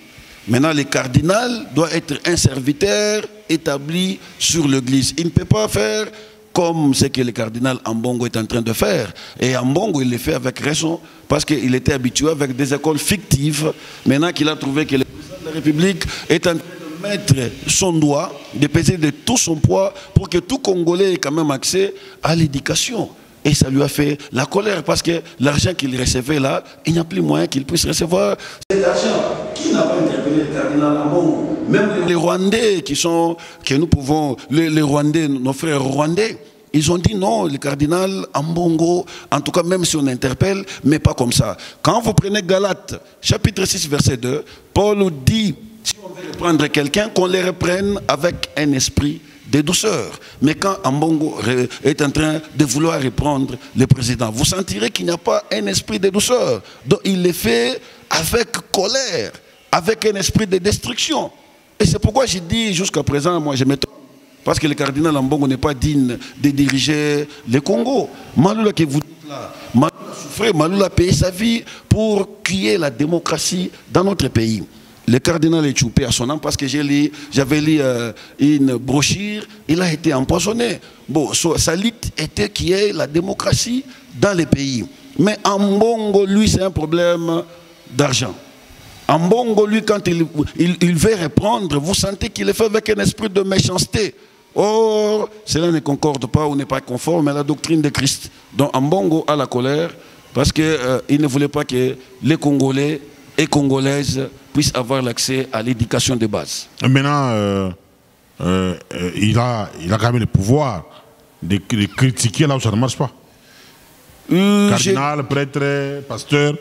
Maintenant, le cardinal doit être un serviteur établi sur l'Église. Il ne peut pas faire comme ce que le cardinal Ambongo est en train de faire. Et Ambongo, il le fait avec raison, parce qu'il était habitué avec des écoles fictives. Maintenant qu'il a trouvé que le président de la République est en train de mettre son doigt, de peser de tout son poids pour que tout Congolais ait quand même accès à l'éducation. Et ça lui a fait la colère parce que l'argent qu'il recevait là, il n'y a plus moyen qu'il puisse recevoir cet argent. Qui n'a pas interpellé le cardinal Ambongo? Même les Rwandais que nous pouvons, les Rwandais, nos frères rwandais, ils ont dit non, le cardinal Ambongo, en tout cas même si on interpelle, mais pas comme ça. Quand vous prenez Galates, chapitre 6, verset 2, Paul nous dit, si on veut reprendre quelqu'un, qu'on les reprenne avec un esprit de douceur. Mais quand Ambongo est en train de vouloir reprendre le président, vous sentirez qu'il n'y a pas un esprit de douceur. Donc il le fait avec colère, avec un esprit de destruction. Et c'est pourquoi j'ai dit jusqu'à présent, moi je m'étonne. Parce que le cardinal Ambongo n'est pas digne de diriger le Congo. Maloula que vous dites là, Maloula souffrait, Maloula a payé sa vie pour qu'il y ait la démocratie dans notre pays. Le cardinal est choupé à son âme parce que j'avais lu une brochure, il a été empoisonné. Bon, sa lutte était qu'il y ait la démocratie dans les pays. Mais Ambongo, lui, c'est un problème d'argent. Ambongo, lui, quand il veut reprendre, vous sentez qu'il est fait avec un esprit de méchanceté. Or, cela ne concorde pas ou n'est pas conforme à la doctrine de Christ. Donc Ambongo a la colère parce qu'il ne voulait pas que les Congolais et Congolaises puissent avoir l'accès à l'éducation de base. Maintenant, il a quand même le pouvoir de critiquer là où ça ne marche pas. Cardinal, prêtre, pasteur,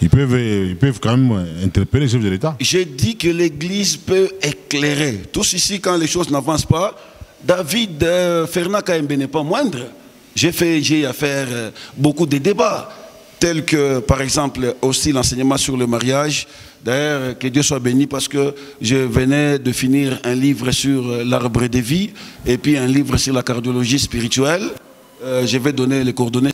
ils peuvent quand même interpeller le chef de l'État. J'ai dit que l'Église peut éclairer. Tous ici, quand les choses n'avancent pas, David Fernand Kaembe n'est pas moindre. J'ai à faire beaucoup de débats, tels que, par exemple, aussi l'enseignement sur le mariage. D'ailleurs, que Dieu soit béni parce que je venais de finir un livre sur l'arbre de vie et puis un livre sur la cardiologie spirituelle. Je vais donner les coordonnées,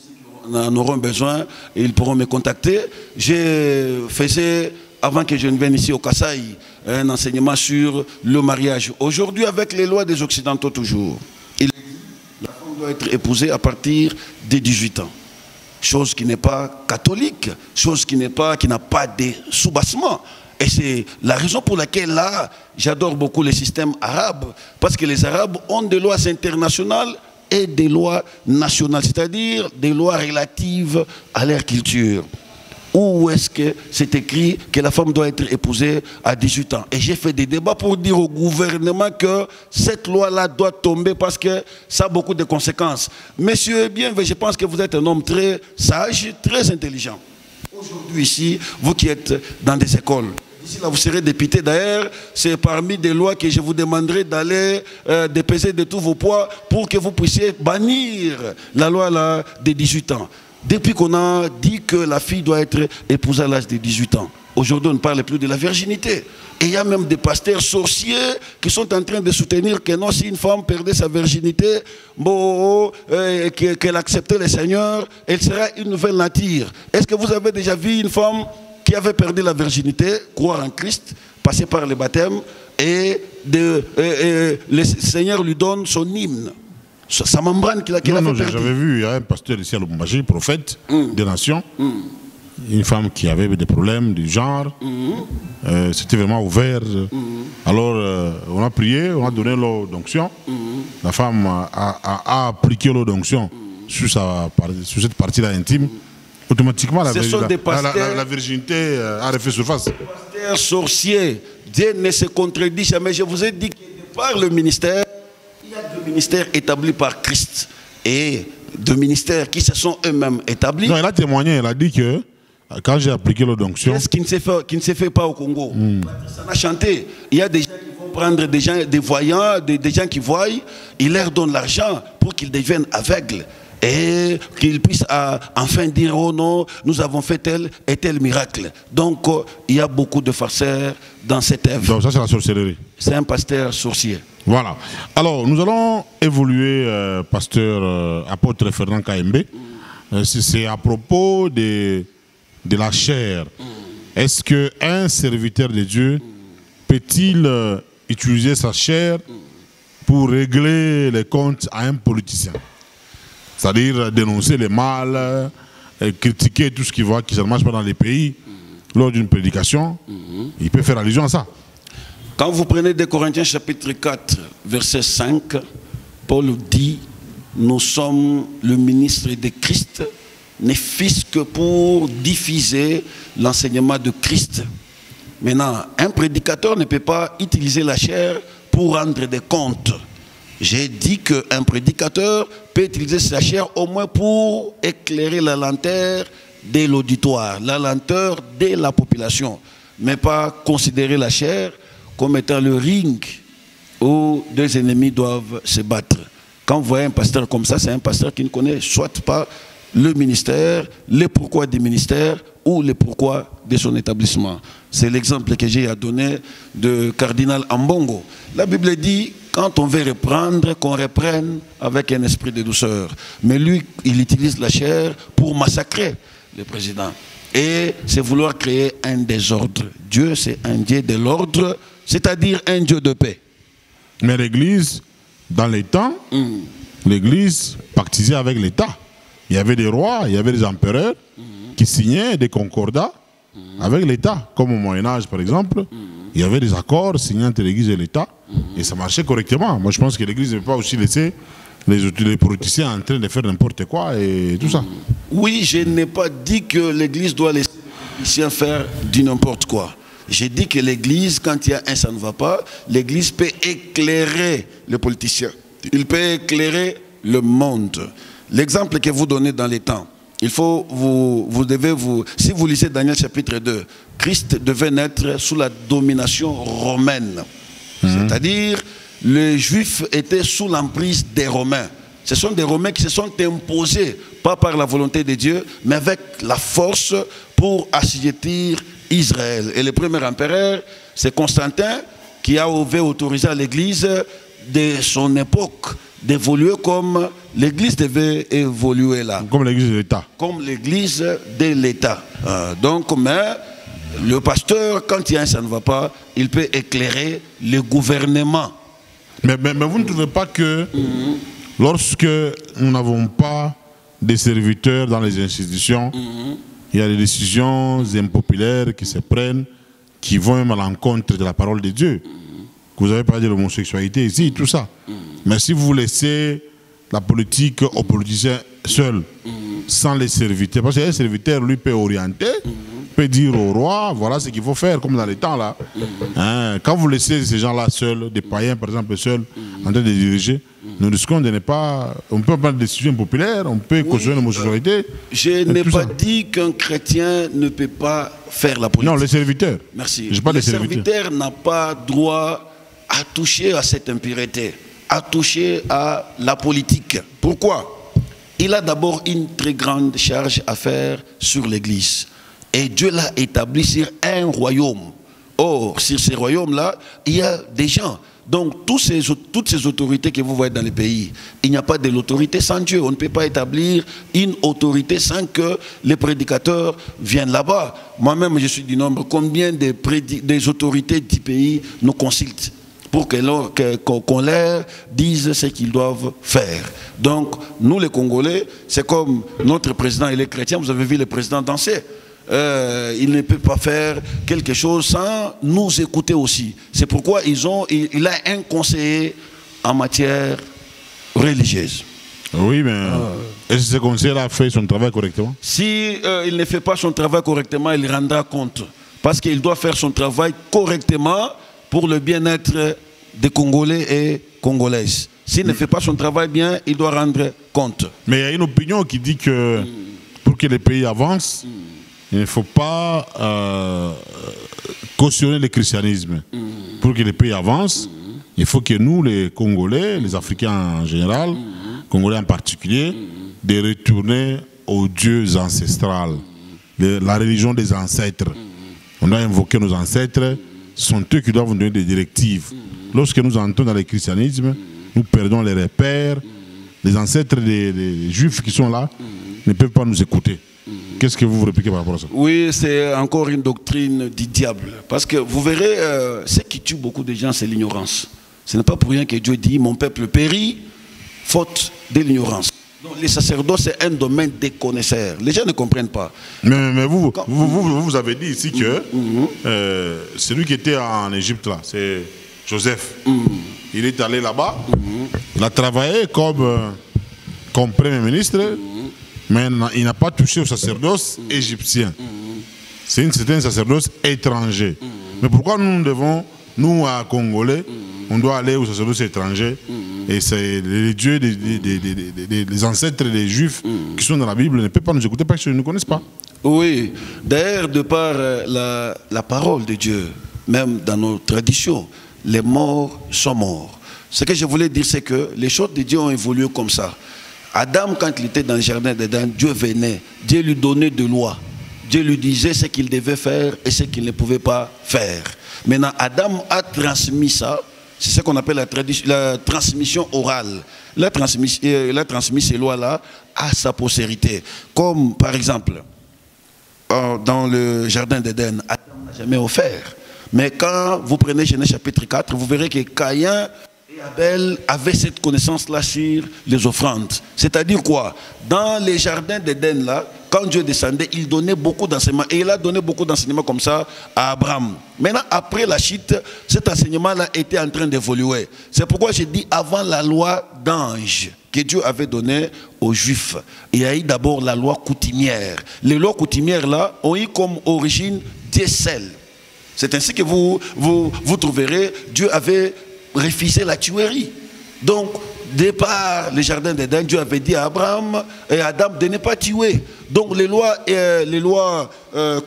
ils en auront besoin et ils pourront me contacter. Je faisais, avant que je ne vienne ici au Kasaï, un enseignement sur le mariage. Aujourd'hui, avec les lois des Occidentaux toujours, la femme doit être épousée à partir de 18 ans. Chose qui n'est pas catholique, chose qui n'a pas de soubassement. Et c'est la raison pour laquelle là, j'adore beaucoup les systèmes arabes, parce que les Arabes ont des lois internationales et des lois nationales, c'est-à-dire des lois relatives à leur culture. Où est-ce que c'est écrit que la femme doit être épousée à 18 ans? Et j'ai fait des débats pour dire au gouvernement que cette loi-là doit tomber parce que ça a beaucoup de conséquences. Monsieur, bien, je pense que vous êtes un homme très sage, très intelligent. Aujourd'hui ici, vous qui êtes dans des écoles, ici là vous serez député. D'ailleurs, c'est parmi des lois que je vous demanderai d'aller dépeser de tous vos poids pour que vous puissiez bannir la loi là de 18 ans. Depuis qu'on a dit que la fille doit être épousée à l'âge de 18 ans, aujourd'hui on ne parle plus de la virginité. Et il y a même des pasteurs sorciers qui sont en train de soutenir que non, si une femme perdait sa virginité, bon, qu'elle acceptait le Seigneur, elle sera une nouvelle nature. Est-ce que vous avez déjà vu une femme qui avait perdu la virginité, croire en Christ, passer par le baptême, et le Seigneur lui donne son hymne? Sa membrane qu'il a fait perdre. J'avais vu, il y a un pasteur ici à Lubumbashi, prophète des nations, une femme qui avait des problèmes du genre, c'était vraiment ouvert. Alors on a prié, on a donné l'eau d'onction, la femme a appliqué l'eau d'onction sur cette partie-là intime, automatiquement la virginité a refait surface. Pasteur sorcier, Dieu ne se contredit jamais. Je vous ai dit que par le ministère, il y a deux ministères établis par Christ et deux ministères qui se sont eux-mêmes établis. Non, elle a témoigné, elle a dit que quand j'ai appliqué l'eau d'onction... Qu'est-ce qui ne se fait pas au Congo? Ça a chanté. Il y a des gens qui vont prendre des voyants, des gens qui voient, ils leur donnent l'argent pour qu'ils deviennent aveugles et qu'ils puissent enfin dire oh non, nous avons fait tel et tel miracle. Donc il y a beaucoup de farceurs dans cette œuvre. Donc ça c'est la sorcellerie. C'est un pasteur sorcier. Voilà. Alors, nous allons évoluer, pasteur apôtre Fernand Kaembe. C'est à propos de la chair. Est-ce qu'un serviteur de Dieu peut-il utiliser sa chair pour régler les comptes à un politicien? C'est-à-dire dénoncer les mal, critiquer tout ce qui va, qui ne marche pas dans les pays. Lors d'une prédication, il peut faire allusion à ça. Quand vous prenez 2 Corinthiens chapitre 4, verset 5, Paul dit, nous sommes le ministre de Christ, ne fût-ce que pour diffuser l'enseignement de Christ. Maintenant, un prédicateur ne peut pas utiliser la chair pour rendre des comptes. J'ai dit qu'un prédicateur peut utiliser sa chair au moins pour éclairer la lanterne de l'auditoire, la lanterne de la population, mais pas considérer la chair comme étant le ring où deux ennemis doivent se battre. Quand vous voyez un pasteur comme ça, c'est un pasteur qui ne connaît soit pas le ministère, les pourquoi du ministère ou les pourquoi de son établissement. C'est l'exemple que j'ai à donner de cardinal Ambongo. La Bible dit, quand on veut reprendre, qu'on reprenne avec un esprit de douceur. Mais lui, il utilise la chair pour massacrer le président. Et c'est vouloir créer un désordre. Dieu, c'est un Dieu de l'ordre, c'est-à-dire un Dieu de paix. Mais l'Église, dans les temps, l'Église pactisait avec l'État. Il y avait des rois, il y avait des empereurs qui signaient des concordats avec l'État. Comme au Moyen-Âge, par exemple, il y avait des accords signés entre l'Église et l'État. Et ça marchait correctement. Moi, je pense que l'Église ne peut pas aussi laisser les politiciens en train de faire n'importe quoi et tout ça. Oui, je n'ai pas dit que l'Église doit laisser les politiciens faire du n'importe quoi. J'ai dit que l'Église, quand il y a un ça ne va pas, l'Église peut éclairer les politiciens. Il peut éclairer le monde. L'exemple que vous donnez dans les temps, il faut, si vous lisez Daniel chapitre 2, Christ devait naître sous la domination romaine. C'est-à-dire, les Juifs étaient sous l'emprise des Romains. Ce sont des Romains qui se sont imposés, pas par la volonté de Dieu, mais avec la force pour assujettir Israël. Et le premier empereur, c'est Constantin, qui avait autorisé à l'Église de son époque d'évoluer comme l'Église devait évoluer là. Comme l'Église de l'État. Comme l'Église de l'État. Mais le pasteur, quand il y a un ça ne va pas, il peut éclairer le gouvernement. Mais vous ne trouvez pas que lorsque nous n'avons pas des serviteurs dans les institutions, il y a des décisions impopulaires qui se prennent, qui vont même à l'encontre de la parole de Dieu. Vous avez parlé de l'homosexualité ici, tout ça. Mais si vous laissez la politique aux politiciens seuls, sans les serviteurs, parce que les serviteurs, lui, peut orienter, peut dire au roi, voilà ce qu'il faut faire, comme dans les temps là. Quand vous laissez ces gens-là seuls, des païens par exemple seuls, en train de diriger, nous risquons de ne pas... On peut prendre des décisions populaires, on peut cautionner l'homosexualité. Je n'ai pas dit qu'un chrétien ne peut pas faire la politique. Non, les serviteurs. Merci. Le serviteur n'a pas droit à toucher à cette impureté, à toucher à la politique. Pourquoi? Il a d'abord une très grande charge à faire sur l'Église. Et Dieu l'a établi sur un royaume. Or, sur ces royaumes-là, il y a des gens. Donc, toutes ces autorités que vous voyez dans les pays, il n'y a pas de l'autorité sans Dieu. On ne peut pas établir une autorité sans que les prédicateurs viennent là-bas. Moi-même, je suis du nombre. Combien des autorités du pays nous consultent pour qu'on leur dise ce qu'ils doivent faire. Donc, nous les Congolais, c'est comme notre président, il est chrétien, vous avez vu le président danser. Il ne peut pas faire quelque chose sans nous écouter aussi. C'est pourquoi il a un conseiller en matière religieuse. Oui, mais est-ce que ce conseiller a fait son travail correctement? Si il ne fait pas son travail correctement, il rendra compte. Parce qu'il doit faire son travail correctement pour le bien-être des Congolais et Congolaises. S'il ne fait pas son travail bien, il doit rendre compte. Mais il y a une opinion qui dit que pour que les pays avancent, il ne faut pas cautionner le christianisme. Pour que les pays avancent, il faut que nous, les Congolais, les Africains en général, Congolais en particulier, de retourner aux dieux ancestrales, la religion des ancêtres. On doit invoquer nos ancêtres, ce sont eux qui doivent nous donner des directives. Lorsque nous entrons dans le christianisme, nous perdons les repères. Les ancêtres des Juifs qui sont là ne peuvent pas nous écouter. Qu'est-ce que vous répliquez par rapport à ça? Oui, c'est encore une doctrine du diable. Parce que vous verrez, ce qui tue beaucoup de gens, c'est l'ignorance. Ce n'est pas pour rien que Dieu dit « Mon peuple périt, faute de l'ignorance ». Les sacerdoces, c'est un domaine des connaisseurs. Les gens ne comprennent pas. Mais vous avez dit ici que celui qui était en Égypte, là, c'est Joseph. Il est allé là-bas, il a travaillé comme premier ministre, mais il n'a pas touché au sacerdoce égyptien. C'est un sacerdoce étranger. Mais pourquoi nous devons, nous, à Congolais, on doit aller au sacerdoce étranger? Et c'est les dieux des ancêtres des Juifs qui sont dans la Bible ne peuvent pas nous écouter parce qu'ils ne nous connaissent pas. Oui, d'ailleurs, de par la parole de Dieu, même dans nos traditions, les morts sont morts. Ce que je voulais dire, c'est que les choses de Dieu ont évolué comme ça. Adam, quand il était dans le jardin d'Éden, Dieu venait, Dieu lui donnait des lois. Dieu lui disait ce qu'il devait faire et ce qu'il ne pouvait pas faire. Maintenant, Adam a transmis ça. C'est ce qu'on appelle la transmission orale. Il a transmis ces lois-là à sa postérité. Comme, par exemple, dans le jardin d'Éden, Adam n'a jamais offert. Mais quand vous prenez Genèse chapitre 4, vous verrez que Caïn et Abel avaient cette connaissance-là sur les offrandes. C'est-à-dire quoi? Dans les jardins d'Éden, là, quand Dieu descendait, il donnait beaucoup d'enseignements. Et il a donné beaucoup d'enseignements comme ça à Abraham. Maintenant, après la chute, cet enseignement-là était en train d'évoluer. C'est pourquoi j'ai dit avant la loi d'ange que Dieu avait donnée aux Juifs. Il y a eu d'abord la loi coutumière. Les lois coutumières-là ont eu comme origine des selles. C'est ainsi que vous trouverez, Dieu avait refusé la tuerie. Donc, départ le jardin d'Éden, Dieu avait dit à Abraham et à Adam de ne pas tuer. Donc les lois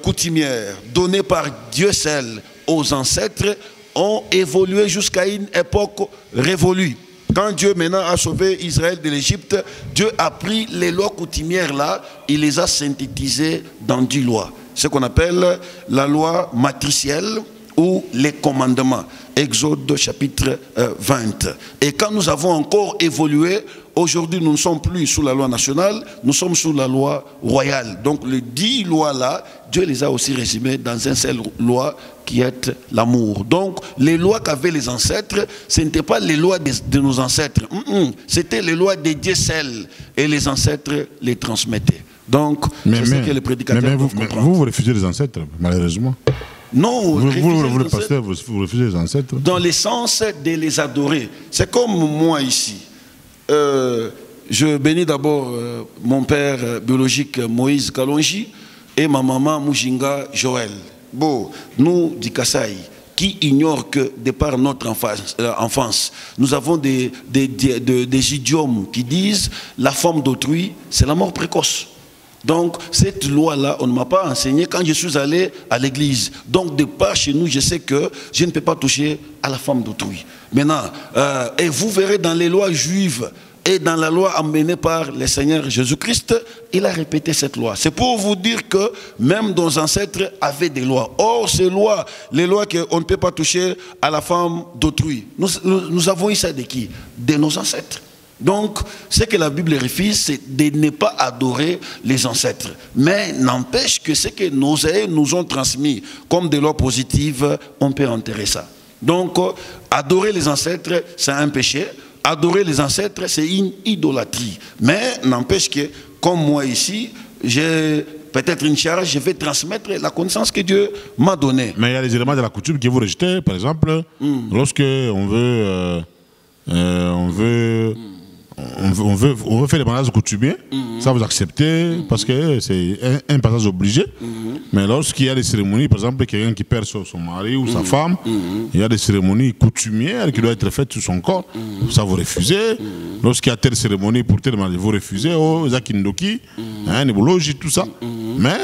coutumières données par Dieu seul aux ancêtres ont évolué jusqu'à une époque révolue. Quand Dieu maintenant a sauvé Israël de l'Égypte, Dieu a pris les lois coutumières là, il les a synthétisées dans 10 lois. Ce qu'on appelle la loi matricielle ou les commandements. Exode chapitre 20. Et quand nous avons encore évolué, aujourd'hui nous ne sommes plus sous la loi nationale, nous sommes sous la loi royale. Donc les 10 lois-là, Dieu les a aussi résumées dans une seule loi qui est l'amour. Donc les lois qu'avaient les ancêtres, ce n'étaient pas les lois de nos ancêtres. C'était les lois de Dieu seul. Et les ancêtres les transmettaient. Donc c'est ce que les prédicateurs doivent comprendre. Vous refusez les ancêtres, malheureusement. Non, vous le pasteur, vous refusez les ancêtres. Dans le sens de les adorer. C'est comme moi ici. Je bénis d'abord mon père biologique Moïse Kalonji et ma maman Mujinga Joël. Bon, nous, du Kasaï, qui ignorent que, de par notre enfance, nous avons des idiomes qui disent la femme d'autrui, c'est la mort précoce. Donc, cette loi-là, on ne m'a pas enseigné quand je suis allé à l'église. Donc, de part chez nous, je sais que je ne peux pas toucher à la femme d'autrui. Maintenant, et vous verrez dans les lois juives et dans la loi amenée par le Seigneur Jésus-Christ, il a répété cette loi. C'est pour vous dire que même nos ancêtres avaient des lois. Or, ces lois, les lois qu'on ne peut pas toucher à la femme d'autrui, nous avons eu ça de qui? De nos ancêtres. Donc, ce que la Bible refuse, c'est de ne pas adorer les ancêtres. Mais n'empêche que ce que nos aïeux nous ont transmis comme des lois positives, on peut enterrer ça. Donc, adorer les ancêtres, c'est un péché. Adorer les ancêtres, c'est une idolâtrie. Mais n'empêche que, comme moi ici, j'ai peut-être une charge, je vais transmettre la connaissance que Dieu m'a donnée. Mais il y a les éléments de la coutume que vous rejetez, par exemple, lorsque on veut faire des mariages coutumiers, ça vous acceptez parce que c'est un passage obligé. Mais lorsqu'il y a des cérémonies, par exemple, quelqu'un qui perd son mari ou sa femme, il y a des cérémonies coutumières qui doivent être faites sur son corps. Ça vous refusez. Lorsqu'il y a telle cérémonie pour tel mariage, vous refusez. Oh, Zakindoki, Nebologi, tout ça. Mais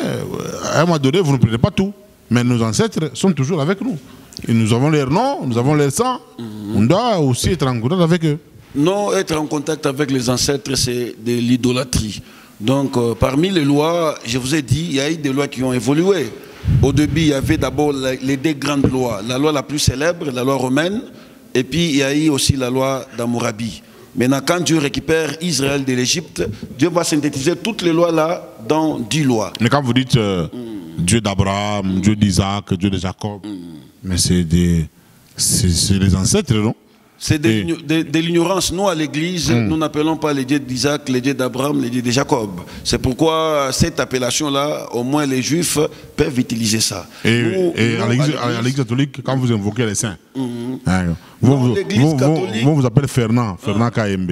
à un moment donné, vous ne prenez pas tout. Mais nos ancêtres sont toujours avec nous. Et nous avons leur nom, nous avons leur sang. On doit aussi être en contact avec eux. Non, être en contact avec les ancêtres, c'est de l'idolâtrie. Donc, parmi les lois, je vous ai dit, il y a eu des lois qui ont évolué. Au début, il y avait d'abord les 2 grandes lois. La loi la plus célèbre, la loi romaine, et puis il y a eu aussi la loi d'Hammurabi. Maintenant, quand Dieu récupère Israël de l'Égypte, Dieu va synthétiser toutes les lois là dans 10 lois. Mais quand vous dites Dieu d'Abraham, Dieu d'Isaac, Dieu de Jacob, mais c'est les ancêtres, non? C'est de l'ignorance. Nous, à l'église, nous n'appelons pas les dieux d'Isaac, les dieux d'Abraham, les dieux de Jacob. C'est pourquoi cette appellation-là, au moins les Juifs peuvent utiliser ça. Et à l'église catholique, quand vous invoquez les saints, vous appelez Fernand KMB.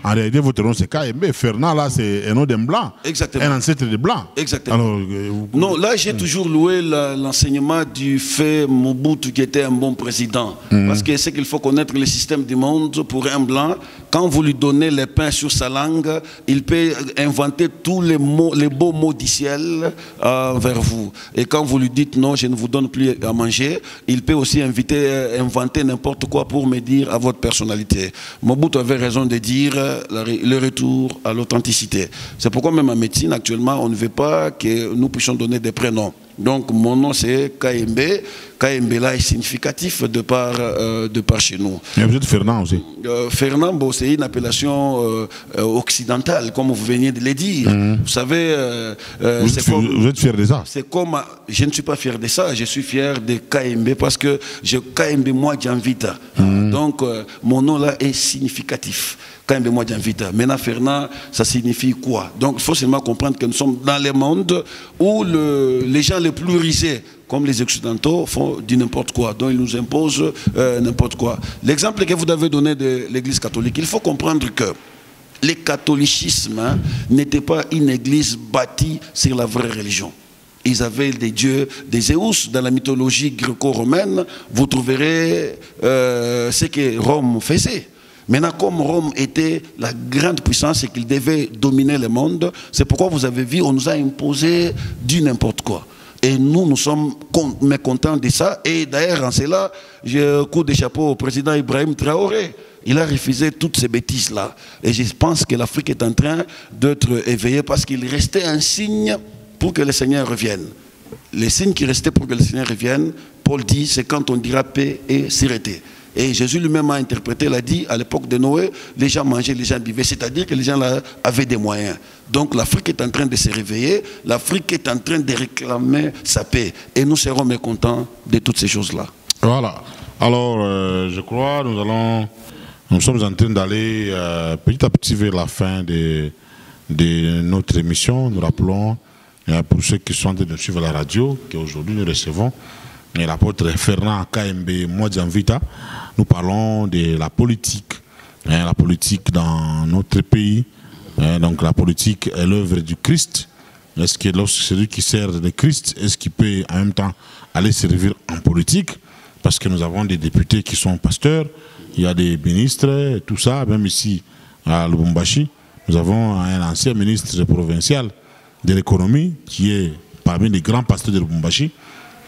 En réalité, votre nom c'est KMB. Fernand, là, c'est un nom d'un blanc. Exactement. Un ancêtre de blanc. Exactement. Alors, non, là, j'ai toujours loué l'enseignement du fait Mobutu, qui était un bon président. Parce que c'est qu'il faut connaître le système du monde pour un blanc. Quand vous lui donnez les pains sur sa langue, il peut inventer tous les beaux mots du ciel vers vous. Et quand vous lui dites non, je ne vous donne plus à manger, il peut aussi inventer n'importe quoi pour me dire à votre personnalité. Mobutu avait raison de dire le retour à l'authenticité. C'est pourquoi même en médecine actuellement, on ne veut pas que nous puissions donner des prénoms. Donc mon nom c'est KMB. KMB là est significatif de par chez nous. Mais vous êtes Fernand aussi. Fernand, bon, c'est une appellation occidentale, comme vous veniez de le dire. Vous savez, vous êtes fier de ça? C'est comme, je ne suis pas fier de ça, je suis fier de KMB parce que je KMB moi Djanvita. Donc mon nom là est significatif. KMB moi Djanvita. Maintenant Fernand, ça signifie quoi? Donc il faut seulement comprendre que nous sommes dans le monde où les gens les plus risés, comme les Occidentaux, font du n'importe quoi. Donc ils nous imposent n'importe quoi. L'exemple que vous avez donné de l'Église catholique, il faut comprendre que le catholicisme n'était pas une église bâtie sur la vraie religion. Ils avaient des dieux, des Zeus. Dans la mythologie gréco-romaine, vous trouverez ce que Rome faisait. Maintenant, comme Rome était la grande puissance et qu'il devait dominer le monde, c'est pourquoi vous avez vu, on nous a imposé du n'importe quoi. Et nous sommes mécontents de ça. Et d'ailleurs, en cela, je coup de chapeau au président Ibrahim Traoré. Il a refusé toutes ces bêtises-là. Et je pense que l'Afrique est en train d'être éveillée parce qu'il restait un signe pour que le Seigneur revienne. Les signes qui restaient pour que le Seigneur revienne, Paul dit, c'est quand on dira paix et sûreté. Et Jésus lui-même a interprété, l'a dit, à l'époque de Noé, les gens mangeaient, les gens vivaient, c'est-à-dire que les gens là avaient des moyens. Donc l'Afrique est en train de se réveiller, l'Afrique est en train de réclamer sa paix. Et nous serons mécontents de toutes ces choses-là. Voilà. Alors, je crois, nous sommes en train d'aller petit à petit vers la fin de notre émission. Nous rappelons, pour ceux qui sont en train de suivre la radio, qu'aujourd'hui nous recevons l'apôtre Fernand KMB moi Djanvita. Nous parlons de la politique dans notre pays. Donc la politique est l'œuvre du Christ. Est-ce que lorsque celui qui sert le Christ, est-ce qu'il peut en même temps aller servir en politique? Parce que nous avons des députés qui sont pasteurs, il y a des ministres, tout ça, même ici à Lubumbashi. Nous avons un ancien ministre provincial de l'économie qui est parmi les grands pasteurs de Lubumbashi.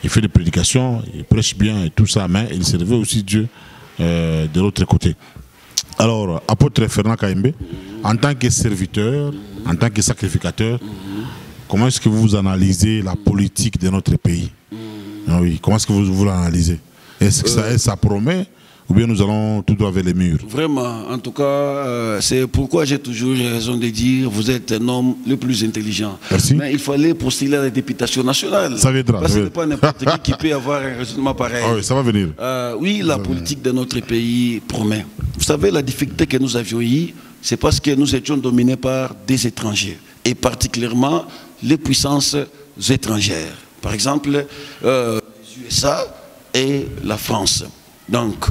Il fait des prédications, il prêche bien et tout ça, mais il servait aussi Dieu de l'autre côté. Alors, apôtre Fernand KMB, en tant que serviteur, en tant que sacrificateur, comment est-ce que vous analysez la politique de notre pays? Oui, comment est-ce que vous l'analysez? Est-ce que ça promet ou bien nous allons tout droit vers les murs? Vraiment, en tout cas, c'est pourquoi j'ai toujours raison de dire vous êtes un homme le plus intelligent. Merci. Mais il fallait postuler à la députation nationale. Ça viendra. Parce que ce n'est pas n'importe qui peut avoir un raisonnement pareil. Ah oui, ça va venir. Oui, la politique de notre pays promet. Vous savez, la difficulté que nous avions eue, c'est parce que nous étions dominés par des étrangers. Et particulièrement les puissances étrangères. Par exemple, les USA et la France. Donc,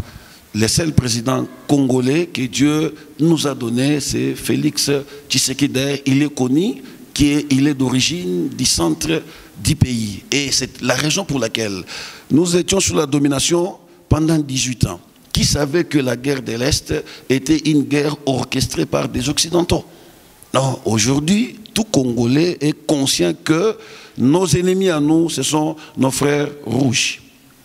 le seul président congolais que Dieu nous a donné, c'est Félix Tshisekedi. Il est connu, il est d'origine du centre du pays. Et c'est la raison pour laquelle nous étions sous la domination pendant 18 ans. Qui savait que la guerre de l'Est était une guerre orchestrée par des Occidentaux? Non, aujourd'hui, tout Congolais est conscient que nos ennemis à nous, ce sont nos frères rouges.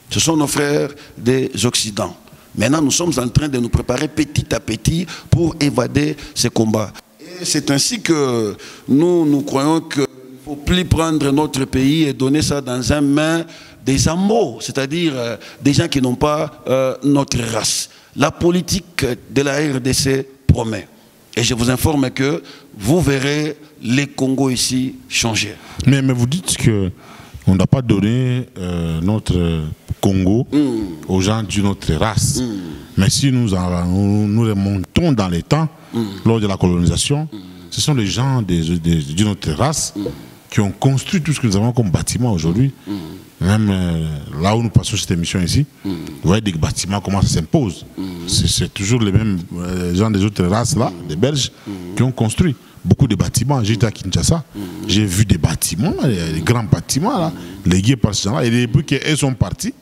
Ce sont nos frères des Occidents. Maintenant, nous sommes en train de nous préparer petit à petit pour évader ces combats. Et c'est ainsi que nous croyons qu'il ne faut plus prendre notre pays et donner ça dans un main des ambos, c'est-à-dire des gens qui n'ont pas notre race. La politique de la RDC promet. Et je vous informe que vous verrez les Congos ici changer. Mais vous dites qu'on n'a pas donné notre Congo aux gens d'une autre race. Mais si nous remontons dans les temps, lors de la colonisation, ce sont les gens d'une autre race qui ont construit tout ce que nous avons comme bâtiment aujourd'hui. Même là où nous passons cette émission ici, vous voyez des bâtiments, comment ça s'impose. C'est toujours les mêmes gens des autres races là, des Belges, qui ont construit beaucoup de bâtiments. J'étais à Kinshasa, j'ai vu des bâtiments, des grands bâtiments là, légués par ces gens-là. Et depuis qu'ils sont partis,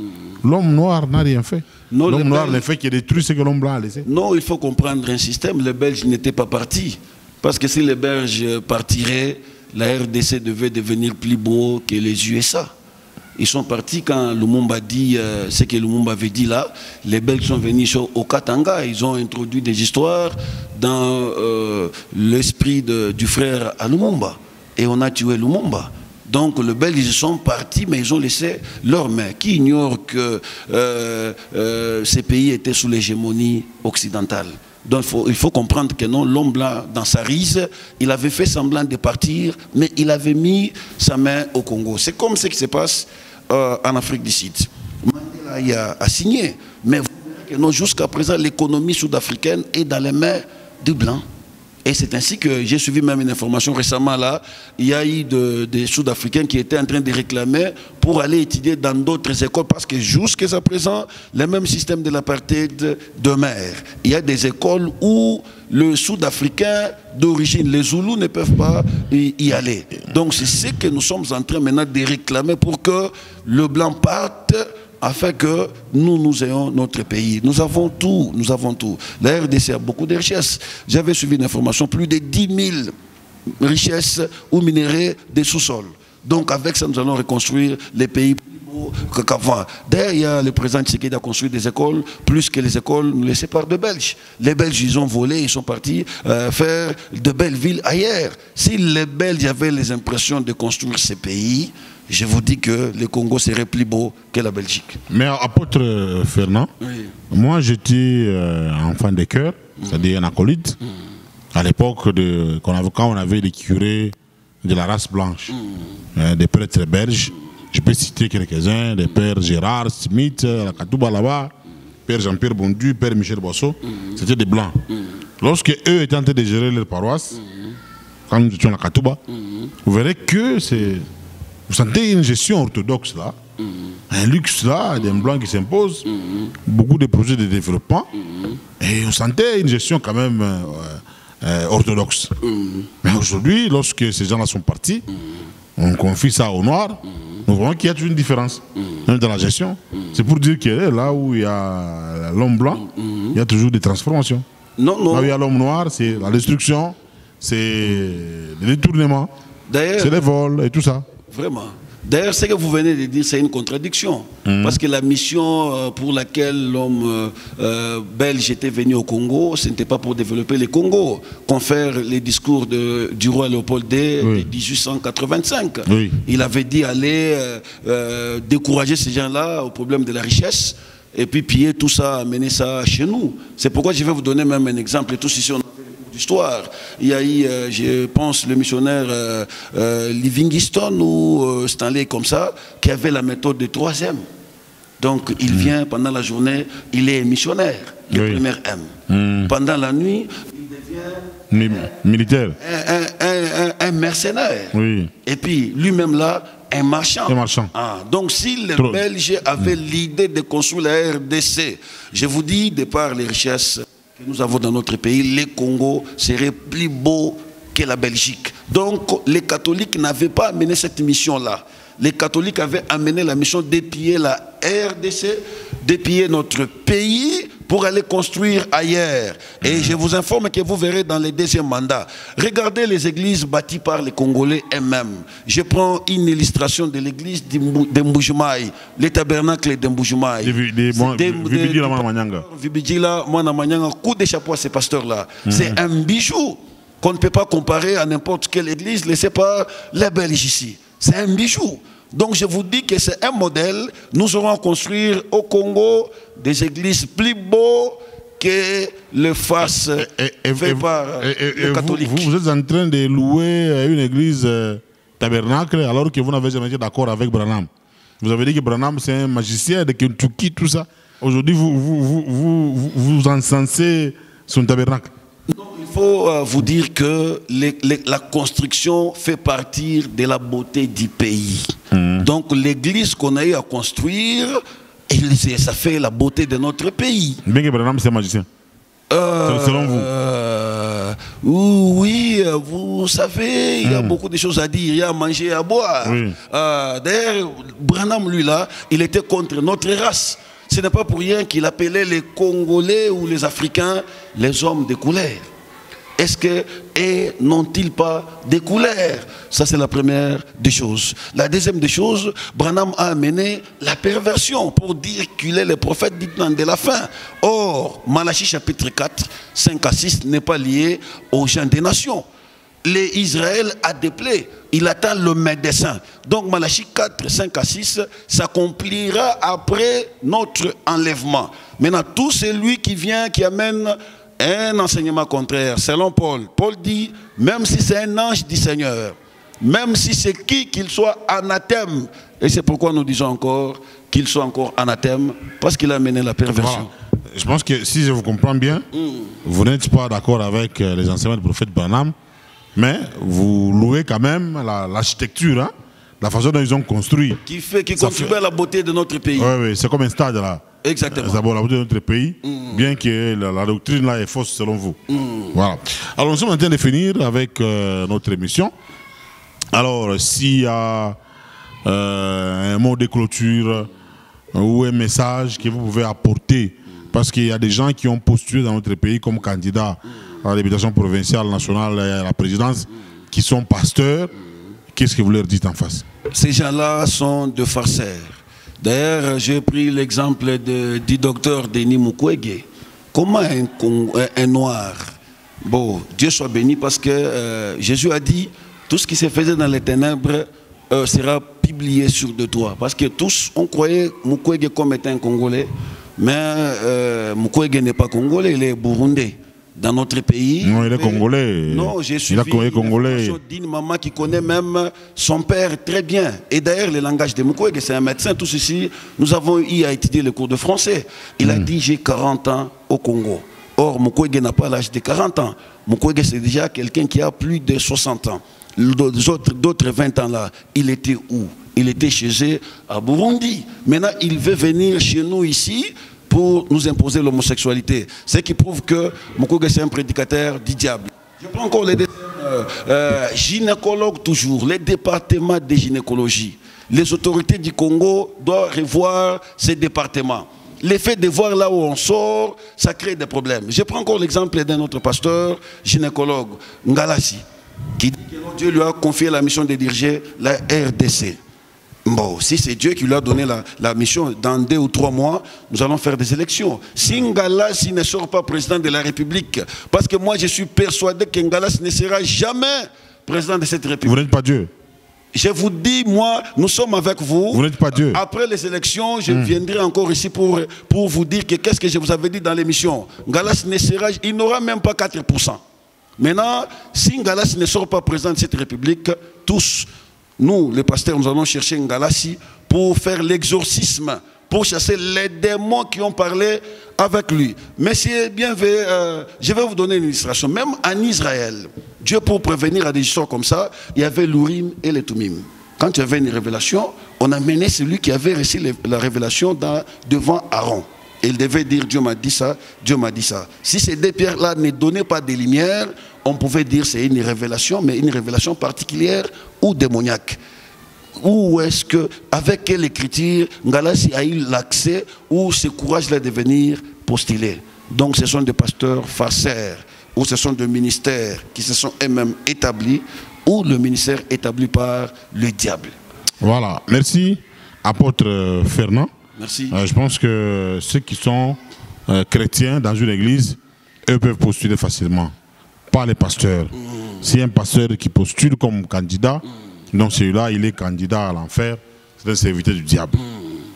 l'homme noir n'a rien fait. L'homme noir n'a fait que détruire ce que l'homme blanc a laissé. Non, il faut comprendre un système. Les Belges n'étaient pas partis. Parce que si les Belges partiraient, la RDC devait devenir plus beau que les USA. Ils sont partis quand Lumumba dit ce que Lumumba avait dit là. Les Belges sont venus au Katanga. Ils ont introduit des histoires dans l'esprit du frère à Lumumba. Et on a tué Lumumba. Donc les Belges ils sont partis, mais ils ont laissé leurs mains. Qui ignore que ces pays étaient sous l'hégémonie occidentale? Donc il faut comprendre que non, l'homme blanc, dans sa rise, il avait fait semblant de partir, mais il avait mis sa main au Congo. C'est comme ce qui se passe en Afrique du Sud. Mandela a signé, mais vous verrez que non, jusqu'à présent, l'économie sud-africaine est dans les mains du blanc. Et c'est ainsi que j'ai suivi même une information récemment là, il y a eu des Sud-Africains qui étaient en train de réclamer pour aller étudier dans d'autres écoles parce que jusqu'à présent, le même système de l'apartheid demeure. Il y a des écoles où le Sud-Africain d'origine, les Zoulous ne peuvent pas y aller. Donc c'est ce que nous sommes en train maintenant de réclamer pour que le blanc parte afin que nous ayons notre pays. Nous avons tout, nous avons tout. La RDC a beaucoup de richesses. J'avais suivi une information, plus de 10 000 richesses ou minéraux des sous-sols. Donc avec ça, nous allons reconstruire les pays plus beaux qu'avant. D'ailleurs, il y a le président Tshisekedi a construit des écoles, plus que les écoles nous les séparent de Belges. Les Belges, ils ont volé, ils sont partis faire de belles villes ailleurs. Si les Belges avaient les impressions de construire ces pays, je vous dis que le Congo serait plus beau que la Belgique. Mais apôtre Fernand, oui. Moi j'étais enfant de cœur, c'est-à-dire un acolyte, à l'époque quand on avait les curés de la race blanche, des prêtres belges. Je peux citer quelques-uns, des pères Gérard Smith, la Katouba là-bas, père Jean-Pierre Bondu, père Michel Boisseau, c'était des blancs. Lorsque eux étaient en train de gérer leur paroisse, quand nous étions à la Katouba, vous verrez que c'est... Vous sentez une gestion orthodoxe là, un luxe là, des blancs qui s'imposent, beaucoup de projets de développement, et on sentait une gestion quand même orthodoxe. Mais aujourd'hui, lorsque ces gens-là sont partis, on confie ça aux Noirs, nous voyons qu'il y a toujours une différence, même dans la gestion. C'est pour dire que là où il y a l'homme blanc, il y a toujours des transformations. Non, non. Là où il y a l'homme noir, c'est la destruction, c'est le détournement, c'est les vols et tout ça. Vraiment. D'ailleurs, ce que vous venez de dire, c'est une contradiction. Parce que la mission pour laquelle l'homme belge était venu au Congo, ce n'était pas pour développer le Congo. Confère les discours du roi Léopold II de 1885. Oui. Il avait dit aller décourager ces gens-là au problème de la richesse et puis piller tout ça, amener ça chez nous. C'est pourquoi je vais vous donner même un exemple. Et tous ici, on a d'histoire. Il y a eu, je pense, le missionnaire Livingstone ou Stanley comme ça, qui avait la méthode de 3M. Donc il vient pendant la journée, il est missionnaire, le premier M. Pendant la nuit, il devient militaire, un mercenaire. Oui. Et puis lui-même là, un marchand. Ah, donc si les Belges avaient l'idée de construire la RDC, je vous dis, de par les richesses que nous avons dans notre pays, le Congo serait plus beau que la Belgique. Donc les catholiques n'avaient pas amené cette mission-là. Les catholiques avaient amené la mission d'épier la RDC, d'épier notre pays pour aller construire ailleurs. Et je vous informe que vous verrez dans les deuxièmes mandats. Regardez les églises bâties par les Congolais eux-mêmes. Je prends une illustration de l'église de Mbujimaï, le tabernacle de Mbujimaï. Vibidjila, Mwanamanyanga, coup de chapeau à ces pasteurs-là. C'est un bijou qu'on ne peut pas comparer à n'importe quelle église laissée par les Belges ici. C'est un bijou. Donc je vous dis que c'est un modèle. Nous aurons à construire au Congo des églises plus beaux que le face fait par les catholiques. Vous êtes en train de louer une église tabernacle alors que vous n'avez jamais été d'accord avec Branham. Vous avez dit que Branham c'est un magicien de Kentucky, tout ça. Aujourd'hui vous encensez son tabernacle. Il faut vous dire que la construction fait partie de la beauté du pays. Donc l'église qu'on a eu à construire, ça fait la beauté de notre pays. Bien que Branham c'est un magicien. Selon vous. Oui, vous savez, il y a beaucoup de choses à dire, il y a à manger et à boire. Oui. D'ailleurs, Branham, lui là, il était contre notre race. Ce n'est pas pour rien qu'il appelait les Congolais ou les Africains les hommes de couleur. Est-ce que n'ont-ils pas des couleurs? Ça, c'est la première des choses. La deuxième des choses, Branham a amené la perversion pour dire qu'il est le prophète du temps de la fin. Or, Malachie chapitre 4, 5 à 6 n'est pas lié aux gens des nations. Israël a des plaies. Il attend le médecin. Donc Malachie 4, 5 à 6 s'accomplira après notre enlèvement. Maintenant, tout celui qui vient, qui amène un enseignement contraire, selon Paul. Paul dit, même si c'est un ange du Seigneur, même si c'est qu'il soit anathème, et c'est pourquoi nous disons encore qu'il soit encore anathème, parce qu'il a mené la perversion. Voilà. Je pense que si je vous comprends bien, vous n'êtes pas d'accord avec les enseignements du prophète Branham, mais vous louez quand même l'architecture, hein, la façon dont ils ont construit. Qui contribue à la beauté de notre pays. Oui, c'est comme un stade là. Exactement. D'abord la beauté de notre pays, bien que la doctrine là est fausse selon vous. Voilà. Alors nous sommes en train de finir avec notre émission. Alors s'il y a un mot de clôture ou un message que vous pouvez apporter, parce qu'il y a des gens qui ont postulé dans notre pays comme candidats à la députation provinciale, nationale et à la présidence, qui sont pasteurs, qu'est-ce que vous leur dites en face? Ces gens-là sont de farceurs. D'ailleurs, j'ai pris l'exemple du docteur Denis Mukwege. Comment un noir, bon, Dieu soit béni, parce que Jésus a dit, tout ce qui se faisait dans les ténèbres sera publié sur de toi. Parce que tous, on croyait Mukwege comme étant un Congolais, mais Mukwege n'est pas Congolais, il est Burundais. Dans notre pays. Non, il est Congolais. Non, j'ai suivi Congolais. D'une maman qui connaît même son père très bien. Et d'ailleurs, le langage de Mukwege, c'est un médecin. Tous ici, nous avons eu à étudier le cours de français. Il a dit, j'ai 40 ans au Congo. Or, Mukwege n'a pas l'âge de 40 ans. Mukwege, c'est déjà quelqu'un qui a plus de 60 ans. D'autres 20 ans là, il était où? Il était chez eux à Burundi. Maintenant, il veut venir chez nous ici pour nous imposer l'homosexualité. Ce qui prouve que Mukwege c'est un prédicateur du diable. Je prends encore les gynécologues toujours, les départements de gynécologie. Les autorités du Congo doivent revoir ces départements. L'effet de voir là où on sort, ça crée des problèmes. Je prends encore l'exemple d'un autre pasteur, gynécologue, Ngalassi, qui dit que Dieu lui a confié la mission de diriger la RDC. Bon, si c'est Dieu qui lui a donné la mission, dans 2 ou 3 mois, nous allons faire des élections. Si Ngalassi ne sera pas président de la République, parce que moi je suis persuadé que Ngalassi ne sera jamais président de cette République. Vous n'êtes pas Dieu. Je vous dis, moi, nous sommes avec vous. Vous n'êtes pas Dieu. Après les élections, je viendrai encore ici pour vous dire que qu'est-ce que je vous avais dit dans l'émission. Ngalassi ne sera, il n'aura même pas 4%. Maintenant, si Ngalassi ne sera pas président de cette République, tous, nous, les pasteurs, nous allons chercher Ngalassi pour faire l'exorcisme, pour chasser les démons qui ont parlé avec lui. Mais c'est bien fait, je vais vous donner une illustration. Même en Israël, Dieu, pour prévenir à des histoires comme ça, il y avait l'Urim et les Tumim. Quand il y avait une révélation, on amenait celui qui avait reçu la révélation devant Aaron. Et il devait dire, Dieu m'a dit ça, Dieu m'a dit ça. Si ces 2 pierres-là ne donnaient pas de lumière, on pouvait dire que c'est une révélation, mais une révélation particulière ou démoniaque. Ou est-ce que, avec quelle écriture, Ngalassi a eu l'accès ou ce courage-là de venir postuler? Donc ce sont des pasteurs farceurs, ou ce sont des ministères qui se sont eux-mêmes établis, ou le ministère établi par le diable. Voilà, merci, apôtre Fernand. Merci. Je pense que ceux qui sont chrétiens dans une église, eux peuvent postuler facilement. Pas les pasteurs. Si un pasteur qui postule comme candidat, donc celui-là, il est candidat à l'enfer, c'est un serviteur du diable.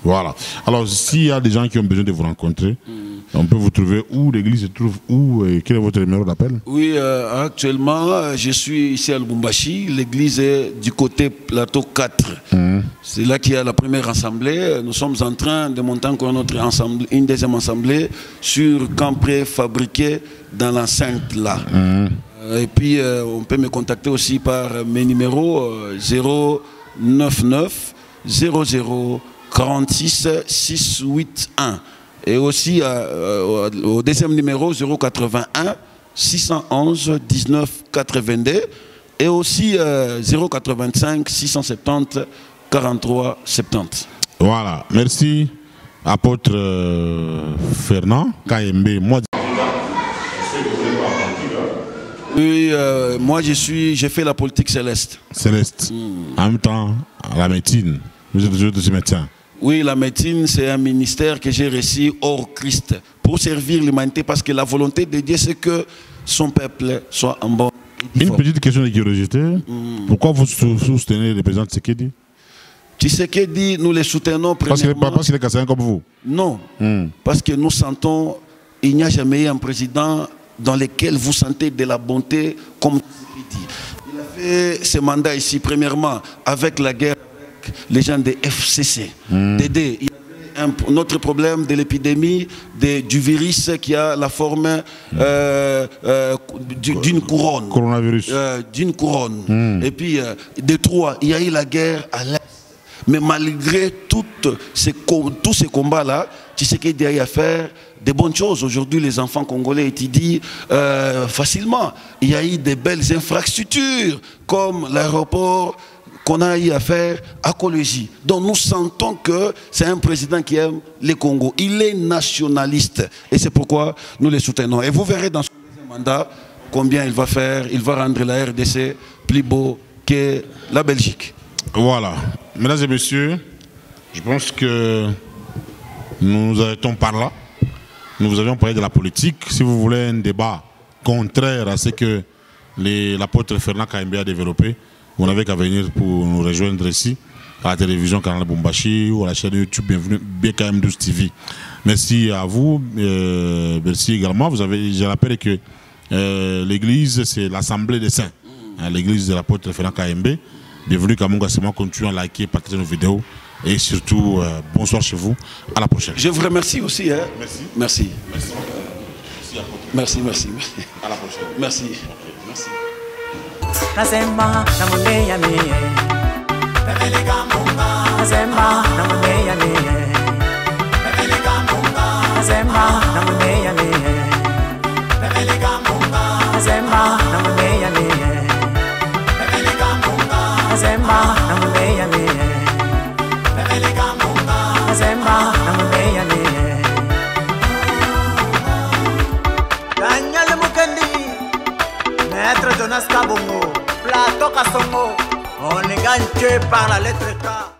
Voilà. Alors, s'il y a des gens qui ont besoin de vous rencontrer, on peut vous trouver où, l'église se trouve où, et quel est votre numéro d'appel? Oui, actuellement, je suis ici à Lubumbashi. L'église est du côté plateau 4. C'est là qu'il y a la première assemblée. Nous sommes en train de monter encore une deuxième assemblée sur camp préfabriqué dans l'enceinte là. Et puis, on peut me contacter aussi par mes numéros 099 00 46 681. Et aussi au deuxième numéro 081 611 19 82 et aussi 085 670 43 70. Voilà, merci apôtre Fernand KMB. Oui, moi j'ai fait la politique céleste. Céleste. En même temps, la médecine. Vous êtes aussi médecin. Oui, la médecine, c'est un ministère que j'ai reçu hors Christ pour servir l'humanité parce que la volonté de Dieu, c'est que son peuple soit en bonne Une petite question de curiosité. Pourquoi vous soutenez le président Tshisekedi? Tshisekedi, nous les soutenons Parce qu'il est Kassaïen comme vous? Non, parce que nous sentons, il n'y a jamais eu un président dans lequel vous sentez de la bonté comme Tshisekedi. Il a fait ce mandat ici, premièrement, avec la guerre avec les gens des FCC, d'aider. Il y avait un autre problème de l'épidémie du virus qui a la forme d'une couronne. Coronavirus. D'une couronne. Et puis, de trois, il y a eu la guerre à l'Est. Mais malgré tous ces combats-là, Tshisekedi a eu à faire des bonnes choses. Aujourd'hui, les enfants congolais étudient facilement. Il y a eu des belles infrastructures, comme l'aéroport qu'on a eu à faire à Kologi. Donc nous sentons que c'est un président qui aime les Congos. Il est nationaliste. Et c'est pourquoi nous les soutenons. Et vous verrez dans son deuxième mandat combien il va faire. Il va rendre la RDC plus beau que la Belgique. Voilà. Mesdames et messieurs, je pense que nous arrêtons par là. Nous vous avions parlé de la politique. Si vous voulez un débat contraire à ce que l'apôtre Fernand Kayembe a développé, vous n'avez qu'à venir pour nous rejoindre ici, à la télévision Canal Lubumbashi ou à la chaîne YouTube Bienvenue BKM12 TV. Merci à vous. Merci également. Je rappelle que l'église, c'est l'Assemblée des Saints. L'église de l'apôtre Fernand Kayembe. Bienvenue Kamunga Sema, continuez à liker, partager nos vidéos et surtout bonsoir chez vous, à la prochaine. Je vous remercie aussi. Hein. Merci. Merci. Merci. À la prochaine. Merci. Merci. Daniel Mukendi, Maître Jonas Kabongo, Plateau Kassongo, on est gagné par la lettre K.